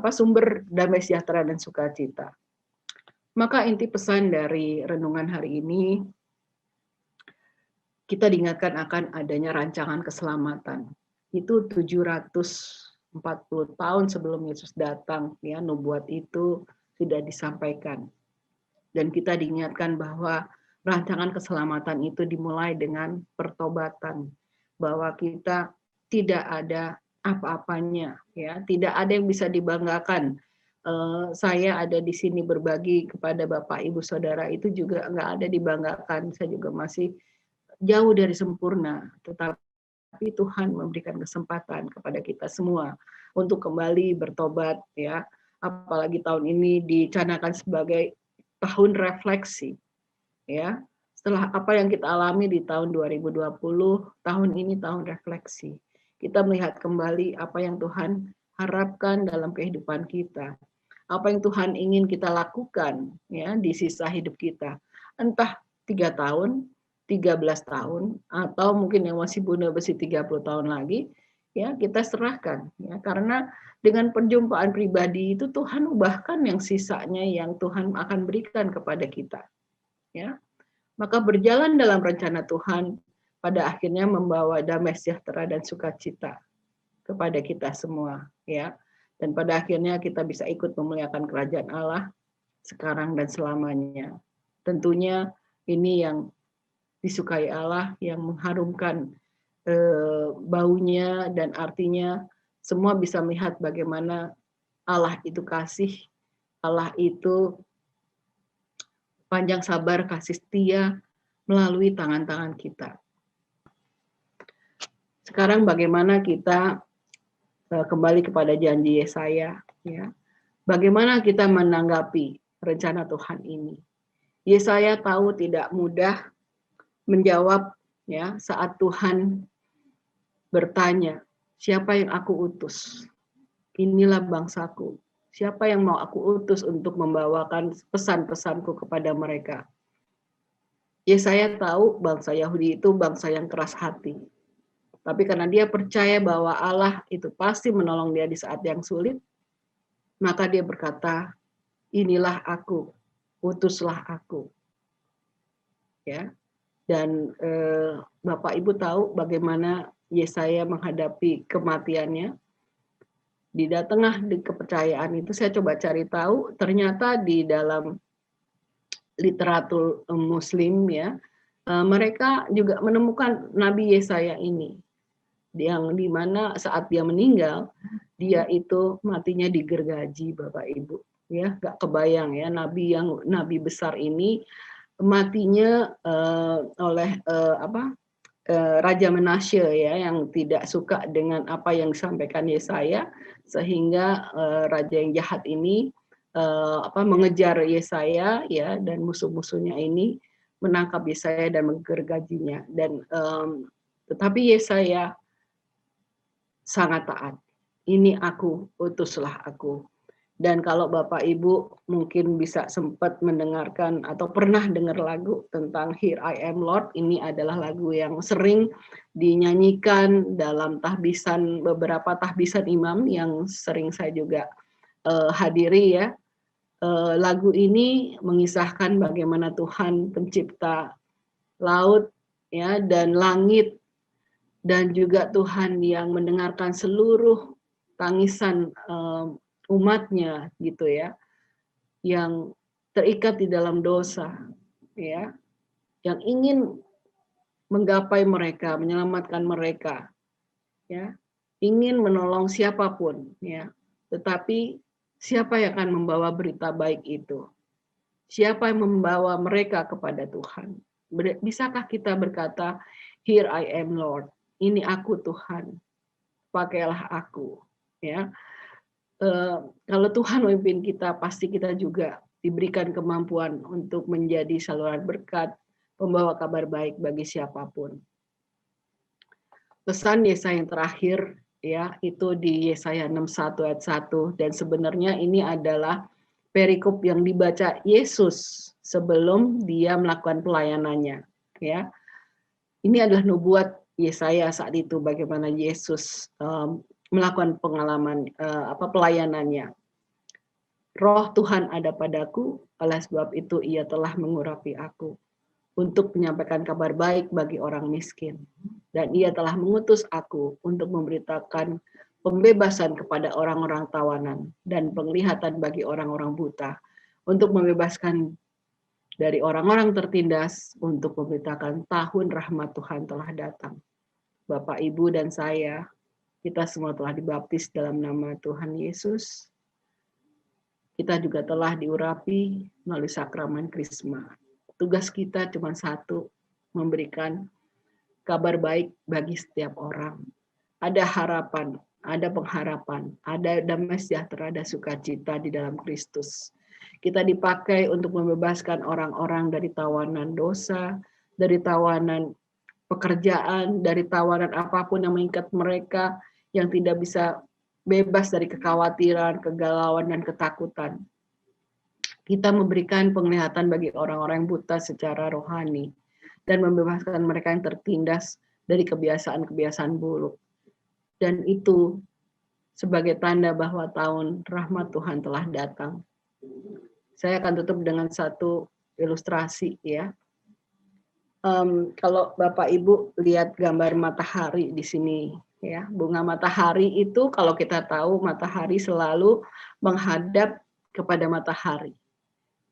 sumber damai sejahtera dan sukacita. Maka inti pesan dari renungan hari ini, kita diingatkan akan adanya rancangan keselamatan. Itu 740 tahun sebelum Yesus datang, ya, nubuat itu sudah disampaikan. Dan kita diingatkan bahwa rancangan keselamatan itu dimulai dengan pertobatan, bahwa kita tidak ada apa-apanya, ya, tidak ada yang bisa dibanggakan. Saya ada di sini berbagi kepada Bapak, Ibu, Saudara itu juga nggak ada dibanggakan. Saya juga masih jauh dari sempurna, tetapi Tuhan memberikan kesempatan kepada kita semua untuk kembali bertobat, ya. Apalagi tahun ini dicanangkan sebagai tahun refleksi, ya. Setelah apa yang kita alami di tahun 2020, tahun ini tahun refleksi. Kita melihat kembali apa yang Tuhan harapkan dalam kehidupan kita. Apa yang Tuhan ingin kita lakukan, ya, di sisa hidup kita. entah 3 tahun, 13 tahun, atau mungkin yang masih bunda besi 30 tahun lagi, ya kita serahkan. Ya, karena dengan perjumpaan pribadi itu Tuhan ubahkan yang sisanya yang Tuhan akan berikan kepada kita. Ya, maka berjalan dalam rencana Tuhan pada akhirnya membawa damai sejahtera dan sukacita kepada kita semua, ya. Dan pada akhirnya kita bisa ikut memuliakan kerajaan Allah sekarang dan selamanya. Tentunya ini yang disukai Allah, yang mengharumkan baunya, dan artinya semua bisa melihat bagaimana Allah itu kasih, Allah itu panjang sabar, kasih setia melalui tangan-tangan kita. Sekarang bagaimana kita kembali kepada janji Yesaya, ya. Bagaimana kita menanggapi rencana Tuhan ini? Yesaya tahu tidak mudah menjawab, ya, saat Tuhan bertanya, siapa yang aku utus? Inilah bangsaku. Siapa yang mau aku utus untuk membawakan pesan-pesanku kepada mereka? Yesaya tahu bangsa Yahudi itu bangsa yang keras hati. Tapi karena dia percaya bahwa Allah itu pasti menolong dia di saat yang sulit, maka dia berkata, inilah aku, utuslah aku. Ya. Dan Bapak Ibu tahu bagaimana Yesaya menghadapi kematiannya. Di tengah kepercayaan itu saya coba cari tahu, ternyata di dalam literatur Muslim, ya, mereka juga menemukan Nabi Yesaya ini, yang dimana saat dia meninggal, dia itu matinya digergaji, Bapak Ibu. Ya, gak kebayang ya, nabi besar ini matinya oleh Raja Menashe, ya, yang tidak suka dengan apa yang disampaikan Yesaya, sehingga raja yang jahat ini mengejar Yesaya, ya, dan musuh-musuhnya ini menangkap Yesaya dan menggergajinya. Dan tetapi Yesaya sangat taat. Ini aku, utuslah aku. Dan kalau Bapak Ibu mungkin bisa sempat mendengarkan atau pernah dengar lagu tentang Here I Am Lord, ini adalah lagu yang sering dinyanyikan dalam tahbisan, beberapa tahbisan imam yang sering saya juga hadiri, ya. Lagu ini mengisahkan bagaimana Tuhan pencipta laut, ya, dan langit, dan juga Tuhan yang mendengarkan seluruh tangisan umatnya, gitu ya, yang terikat di dalam dosa, ya, yang ingin menggapai mereka, menyelamatkan mereka, ya, ingin menolong siapapun, ya, tetapi siapa yang akan membawa berita baik itu? Siapa yang membawa mereka kepada Tuhan? Bisakah kita berkata, Here I am Lord, ini aku Tuhan, pakailah aku, ya. Kalau Tuhan memimpin kita, pasti kita juga diberikan kemampuan untuk menjadi saluran berkat, pembawa kabar baik bagi siapapun. Pesan Yesaya yang terakhir, ya, itu di Yesaya 61 ayat 1, dan sebenarnya ini adalah perikop yang dibaca Yesus sebelum dia melakukan pelayanannya, ya. Ini adalah nubuat Yesaya saat itu, bagaimana Yesus melakukan pengalaman pelayanannya. Roh Tuhan ada padaku, oleh sebab itu ia telah mengurapi aku untuk menyampaikan kabar baik bagi orang miskin, dan ia telah mengutus aku untuk memberitakan pembebasan kepada orang-orang tawanan dan penglihatan bagi orang-orang buta, untuk membebaskan dari orang-orang tertindas, untuk memberitakan tahun rahmat Tuhan telah datang. Bapak, Ibu, dan saya, kita semua telah dibaptis dalam nama Tuhan Yesus. Kita juga telah diurapi melalui sakramen Krisma. Tugas kita cuma satu, memberikan kabar baik bagi setiap orang. Ada harapan, ada pengharapan, ada damai sejahtera, ada sukacita di dalam Kristus. Kita dipakai untuk membebaskan orang-orang dari tawanan dosa, dari tawanan pekerjaan, dari tawanan apapun yang mengikat mereka, yang tidak bisa bebas dari kekhawatiran, kegalauan, dan ketakutan. Kita memberikan penglihatan bagi orang-orang yang buta secara rohani dan membebaskan mereka yang tertindas dari kebiasaan-kebiasaan buruk. Dan itu sebagai tanda bahwa tahun rahmat Tuhan telah datang. Saya akan tutup dengan satu ilustrasi ya. Kalau Bapak Ibu lihat gambar matahari di sini ya, bunga matahari itu kalau kita tahu matahari selalu menghadap kepada matahari.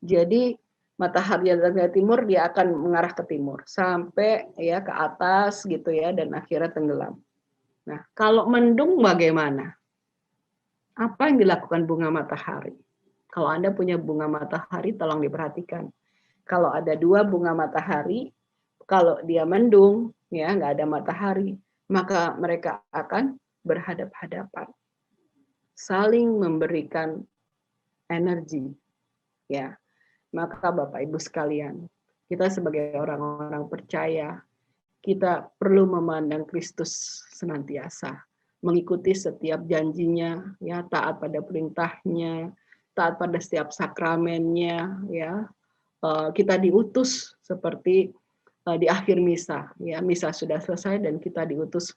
Jadi matahari yang dari timur dia akan mengarah ke timur sampai ya ke atas gitu ya dan akhirnya tenggelam. Nah, kalau mendung bagaimana? Apa yang dilakukan bunga matahari? Kalau Anda punya bunga matahari tolong diperhatikan. Kalau ada 2 bunga matahari, kalau dia mendung ya nggak ada matahari, maka mereka akan berhadap-hadapan. Saling memberikan energi ya. Maka Bapak Ibu sekalian, kita sebagai orang-orang percaya, kita perlu memandang Kristus senantiasa, mengikuti setiap janjinya, ya taat pada perintahnya, taat pada setiap sakramennya, ya kita diutus seperti di akhir misa, ya misa sudah selesai dan kita diutus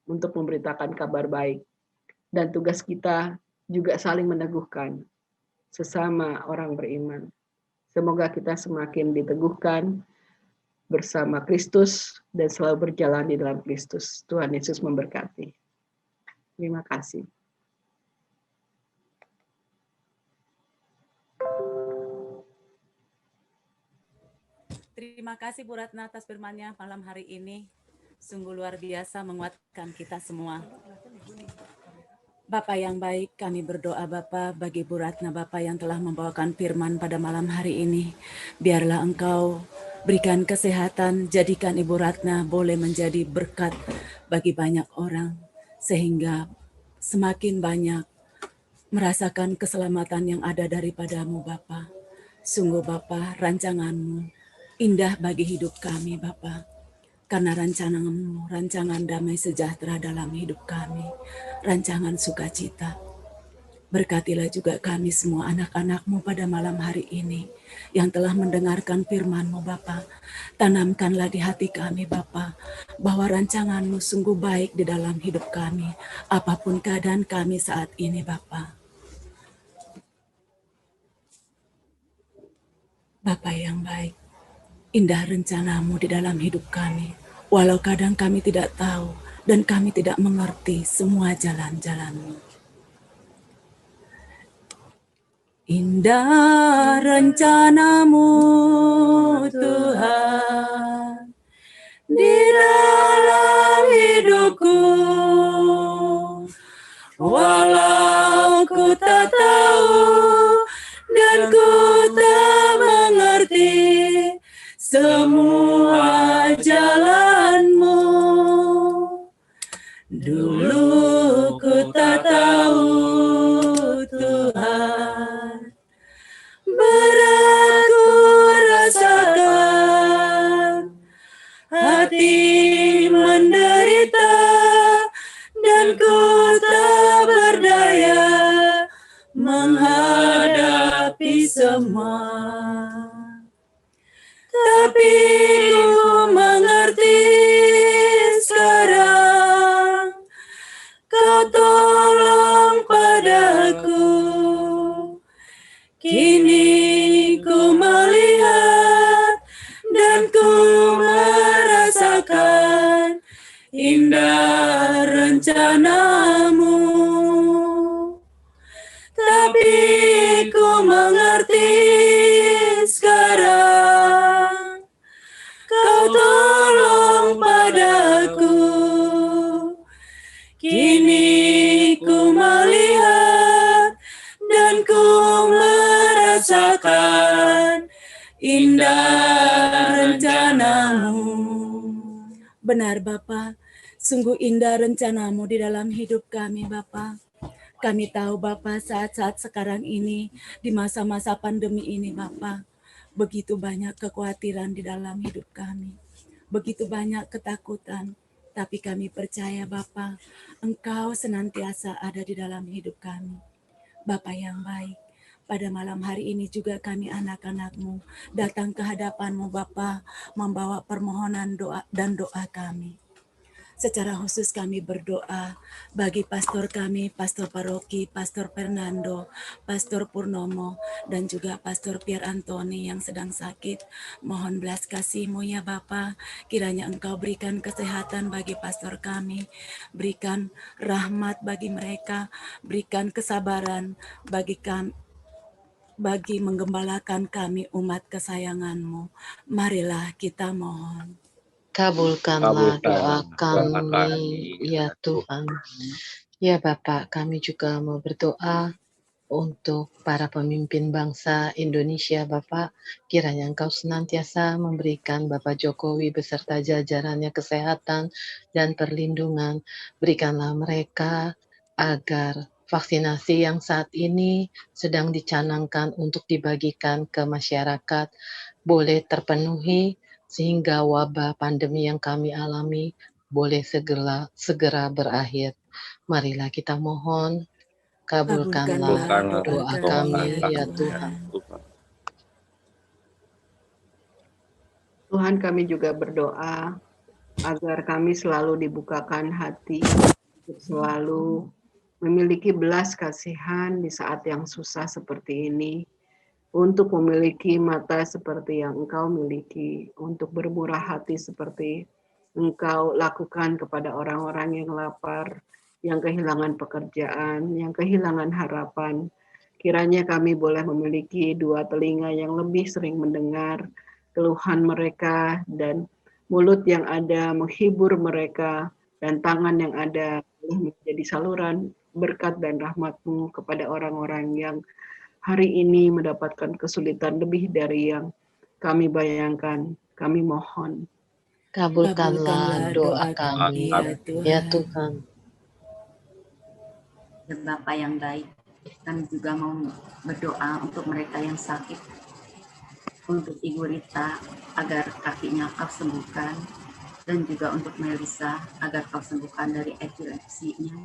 untuk memberitakan kabar baik, dan tugas kita juga saling meneguhkan sesama orang beriman. Semoga kita semakin diteguhkan bersama Kristus dan selalu berjalan di dalam Kristus. Tuhan Yesus memberkati. Terima kasih. Terima kasih Bu Ratna atas firman-Nya malam hari ini. Sungguh luar biasa menguatkan kita semua. Bapak yang baik, kami berdoa Bapak bagi Bu Ratna Bapak yang telah membawakan firman pada malam hari ini. Biarlah Engkau berikan kesehatan, jadikan Ibu Ratna boleh menjadi berkat bagi banyak orang, sehingga semakin banyak merasakan keselamatan yang ada daripada-Mu Bapa. Sungguh Bapa, rancangan-Mu indah bagi hidup kami Bapa. Karena rancangan-Mu, rancangan damai sejahtera dalam hidup kami, rancangan sukacita. Berkatilah juga kami semua anak-anak-Mu pada malam hari ini yang telah mendengarkan firman-Mu Bapa. Tanamkanlah di hati kami Bapa, bahwa rancangan-Mu sungguh baik di dalam hidup kami, apapun keadaan kami saat ini Bapa. Bapa yang baik, indah rencana-Mu di dalam hidup kami, walau kadang kami tidak tahu dan kami tidak mengerti semua jalan-jalan-Mu. Indah rencana-Mu Tuhan di dalam hidupku, walau ku tak tahu dan ku tak mengerti semua jalan-Mu. Dulu ku tak tahu Tuhan, berat ku rasakan, hati menderita dan ku tak berdaya menghadapi semua. Tapi ku mengerti sekarang, Kau tolong padaku. Kini ku melihat dan ku merasakan indah rencana-Mu. Tapi ku mengerti sekarang, Kau tolong padaku. Kini ku melihat dan ku merasakan indah rencana-Mu. Benar Bapa, sungguh indah rencana-Mu di dalam hidup kami Bapa. Kami tahu Bapa, saat-saat sekarang ini, di masa-masa pandemi ini Bapa, begitu banyak kekhawatiran di dalam hidup kami, begitu banyak ketakutan. Tapi kami percaya Bapa, Engkau senantiasa ada di dalam hidup kami. Bapa yang baik, Pada malam hari ini juga kami anak-anak-Mu datang ke hadapan-Mu Bapa, membawa permohonan doa dan doa kami. Secara khusus kami berdoa bagi pastor kami, Pastor Paroki, Pastor Fernando, Pastor Purnomo, dan juga Pastor Pierre Antoni yang sedang sakit. Mohon belas kasih-Mu ya Bapa, kiranya Engkau berikan kesehatan bagi pastor kami, berikan rahmat bagi mereka, berikan kesabaran bagi kami, bagi menggembalakan kami umat kesayangan-Mu. Marilah kita mohon. Kabulkanlah doa Kabulkan doa kami, kami, ya Tuhan. Ya Bapak, kami juga mau berdoa untuk para pemimpin bangsa Indonesia, Bapak. Kiranya Engkau senantiasa memberikan Bapak Jokowi beserta jajarannya kesehatan dan perlindungan. Berikanlah mereka agar vaksinasi yang saat ini sedang dicanangkan untuk dibagikan ke masyarakat boleh terpenuhi, sehingga wabah pandemi yang kami alami boleh segera berakhir. Marilah kita mohon, kabulkanlah Kabulkanlah doa doa kami, kami, ya ya Tuhan. Tuhan, kami juga berdoa agar kami selalu dibukakan hati untuk selalu memiliki belas kasihan di saat yang susah seperti ini, untuk memiliki mata seperti yang Engkau miliki, untuk bermurah hati seperti Engkau lakukan kepada orang-orang yang lapar, yang kehilangan pekerjaan, yang kehilangan harapan. Kiranya kami boleh memiliki dua telinga yang lebih sering mendengar keluhan mereka, dan mulut yang ada menghibur mereka, dan tangan yang ada boleh menjadi saluran berkat dan rahmat-Mu kepada orang-orang yang hari ini mendapatkan kesulitan lebih dari yang kami bayangkan. Kami mohon. Kabulkanlah doa kami, ya Tuhan. Ya Bapa yang baik, kami juga mau berdoa untuk mereka yang sakit, untuk Ibu Rita agar kakinya Kau sembuhkan, dan juga untuk Melisa agar Kau sembuhkan dari epilepsinya,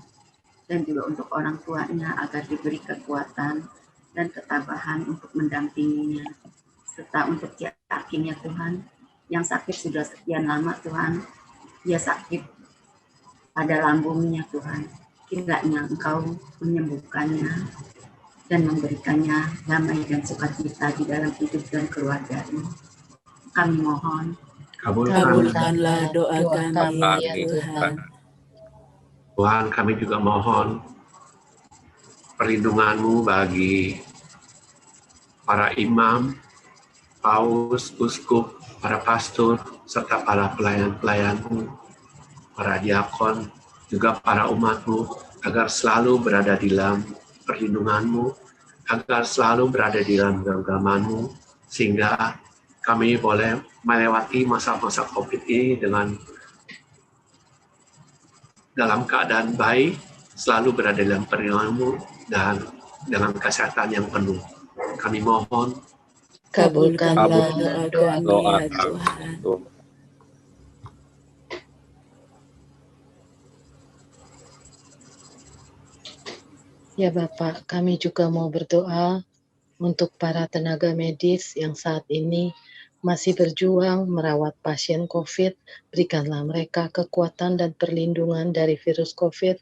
dan juga untuk orang tuanya agar diberi kekuatan dan ketabahan untuk mendampinginya, serta untuk yakinnya Tuhan, yang sakit sudah sekian lama Tuhan, dia sakit pada lambungnya Tuhan, kiranya Engkau menyembuhkannya dan memberikannya damai dan sukacita di dalam hidup dan keluarganya. Kami mohon, kabulkanlah doa kami, ya Tuhan. Tuhan, kami juga mohon perlindungan-Mu bagi para imam, paus, uskup, para pastor, serta para pelayan-pelayan-Mu, para diakon, juga para umat-Mu, agar selalu berada di dalam perlindungan-Mu, agar selalu berada di dalam genggaman-Mu, sehingga kami boleh melewati masa-masa COVID ini dalam keadaan baik, selalu berada dalam perlindungan-Mu, dan dengan kesehatan yang penuh. Kami mohon, kabulkanlah doa kami, ya Tuhan. Ya Bapak, kami juga mau berdoa untuk para tenaga medis yang saat ini masih berjuang merawat pasien COVID. Berikanlah mereka kekuatan dan perlindungan dari virus COVID.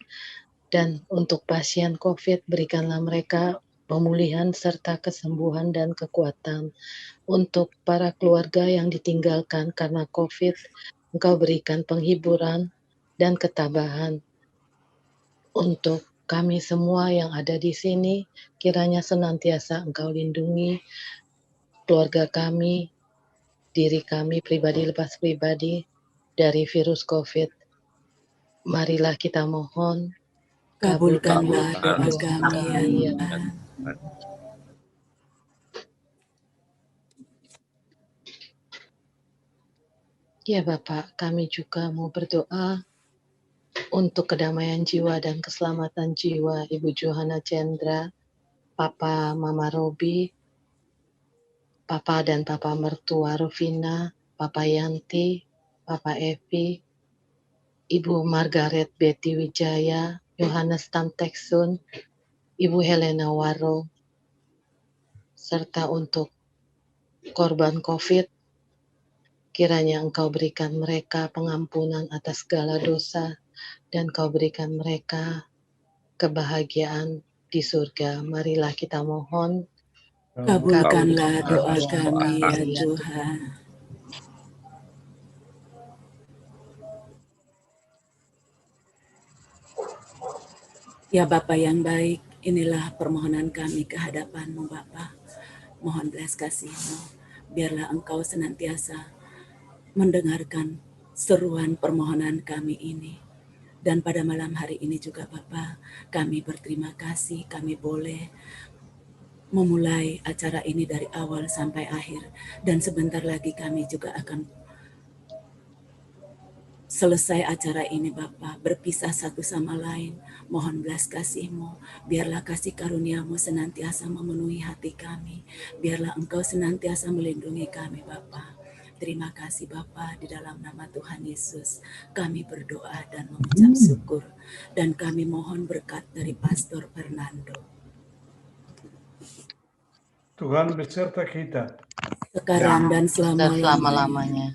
Dan untuk pasien COVID, berikanlah mereka pemulihan serta kesembuhan dan kekuatan. Untuk para keluarga yang ditinggalkan karena COVID, Engkau berikan penghiburan dan ketabahan. Untuk kami semua yang ada di sini, kiranya senantiasa Engkau lindungi keluarga kami, diri kami pribadi lepas pribadi dari virus COVID. Marilah kita mohon, kabulkanlah doa kami, ya Tuhan. Ya Bapak, kami juga mau berdoa untuk kedamaian jiwa dan keselamatan jiwa Ibu Johanna Chandra, Papa Mama Robi, Papa dan Papa mertua Rufina, Papa Yanti, Papa Evi, Ibu Margaret Betty Wijaya, Yohanes Tamteksun, Ibu Helena Waro, serta untuk korban COVID, kiranya Engkau berikan mereka pengampunan atas segala dosa, dan Kau berikan mereka kebahagiaan di surga. Marilah kita mohon. Kabulkanlah doa kami ya Tuhan. Ya Bapa yang baik, inilah permohonan kami ke hadapan-Mu Bapa. Mohon belas kasih-Mu, biarlah Engkau senantiasa mendengarkan seruan permohonan kami ini. Dan pada malam hari ini juga Bapa, kami berterima kasih, kami boleh memulai acara ini dari awal sampai akhir. Dan sebentar lagi kami juga akan selesai acara ini Bapa, berpisah satu sama lain. Mohon belas kasih-Mu, biarlah kasih karunia-Mu senantiasa memenuhi hati kami. Biarlah Engkau senantiasa melindungi kami Bapa. Terima kasih Bapa, di dalam nama Tuhan Yesus kami berdoa dan mengucap syukur. Dan kami mohon berkat dari Pastor Fernando. Tuhan beserta kita Sekarang dan selama-lamanya.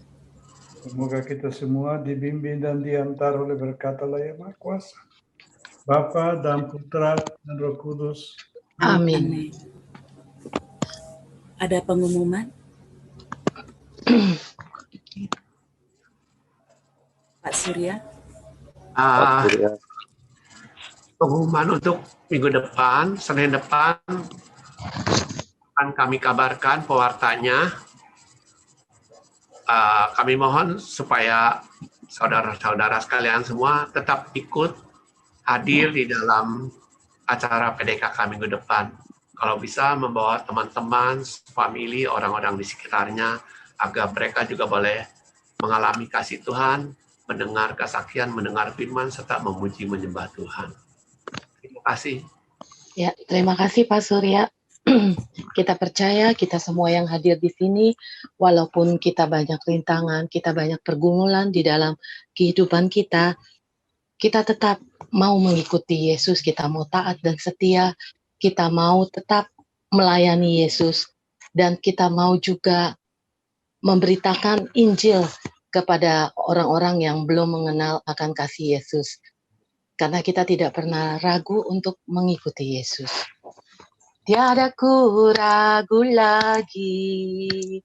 Semoga kita semua dibimbing dan diantar oleh berkat Allah yang Maha Kuasa, Bapa dan Putra dan Roh Kudus. Amin. Ada pengumuman? Pak Surya? Pengumuman untuk minggu depan, Senin depan, akan kami kabarkan pewartanya. Kami mohon supaya saudara-saudara sekalian semua tetap ikut hadir di dalam acara PDKK minggu depan. Kalau bisa membawa teman-teman, famili, orang-orang di sekitarnya, agar mereka juga boleh mengalami kasih Tuhan, mendengar kesaksian, mendengar firman, serta memuji menyembah Tuhan. Terima kasih. Ya, terima kasih Pak Surya. Kita percaya kita semua yang hadir di sini, walaupun kita banyak rintangan, kita banyak pergumulan di dalam kehidupan kita, kita tetap mau mengikuti Yesus, kita mau taat dan setia, kita mau tetap melayani Yesus, dan kita mau juga memberitakan Injil kepada orang-orang yang belum mengenal akan kasih Yesus. Karena kita tidak pernah ragu untuk mengikuti Yesus. Tiada ku ragu lagi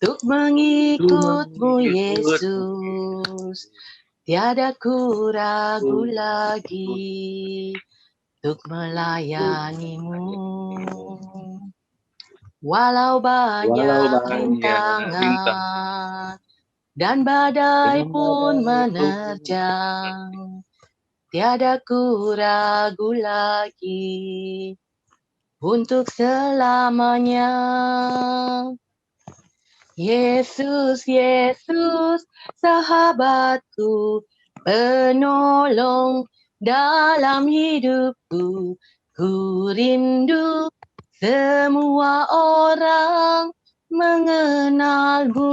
untuk mengikut-Mu Yesus. Tiada ku ragu lagi untuk melayani-Mu. Walau banyak rintangan dan badai pun menerjang, tiada ku ragu lagi untuk selamanya. Yesus, Yesus, sahabatku, penolong dalam hidupku. Ku rindu semua orang mengenal-Mu.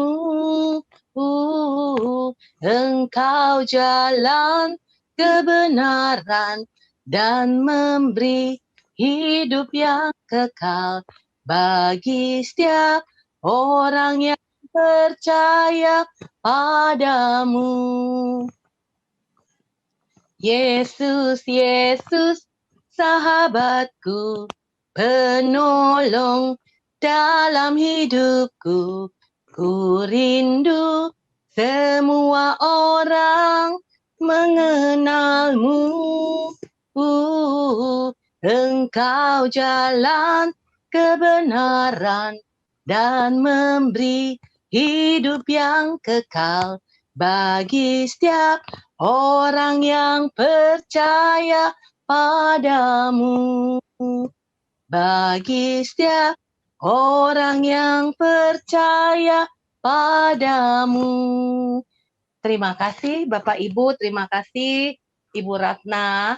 Engkau jalan kebenaran dan memberi hidup yang kekal bagi setiap orang yang percaya padamu. Yesus, Yesus, sahabatku, penolong dalam hidupku. Ku rindu semua orang mengenal-Mu. Engkau jalan kebenaran dan memberi hidup yang kekal bagi setiap orang yang percaya padamu. Bagi setiap orang yang percaya padamu. Terima kasih Bapak Ibu, terima kasih Ibu Ratna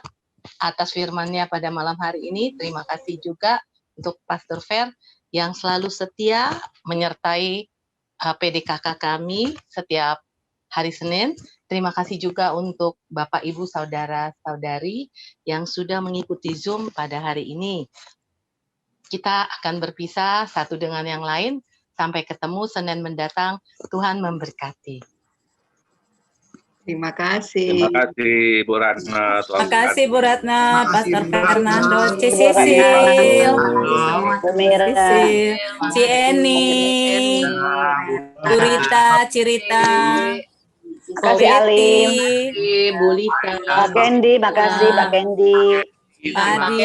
atas firman-Nya pada malam hari ini. Terima kasih juga untuk Pastor Fer yang selalu setia menyertai PDKK kami setiap hari Senin. Terima kasih juga untuk Bapak, Ibu, Saudara-saudari yang sudah mengikuti Zoom pada hari ini. kita akan berpisah satu dengan yang lain. Sampai ketemu Senin mendatang. Tuhan memberkati. Terima kasih. Terima kasih Bu Ratna. Terima kasih Bu Ratna, Pastor Bu Ratna. Fernando, Ci Bu Sisil, Bu Mira, Sisil, Ci Eni, Bu Rita, Cirita, Terima kasih Alim, Bu Lita. Pak Kendi, makasih Pak Kendi. Pak Adi.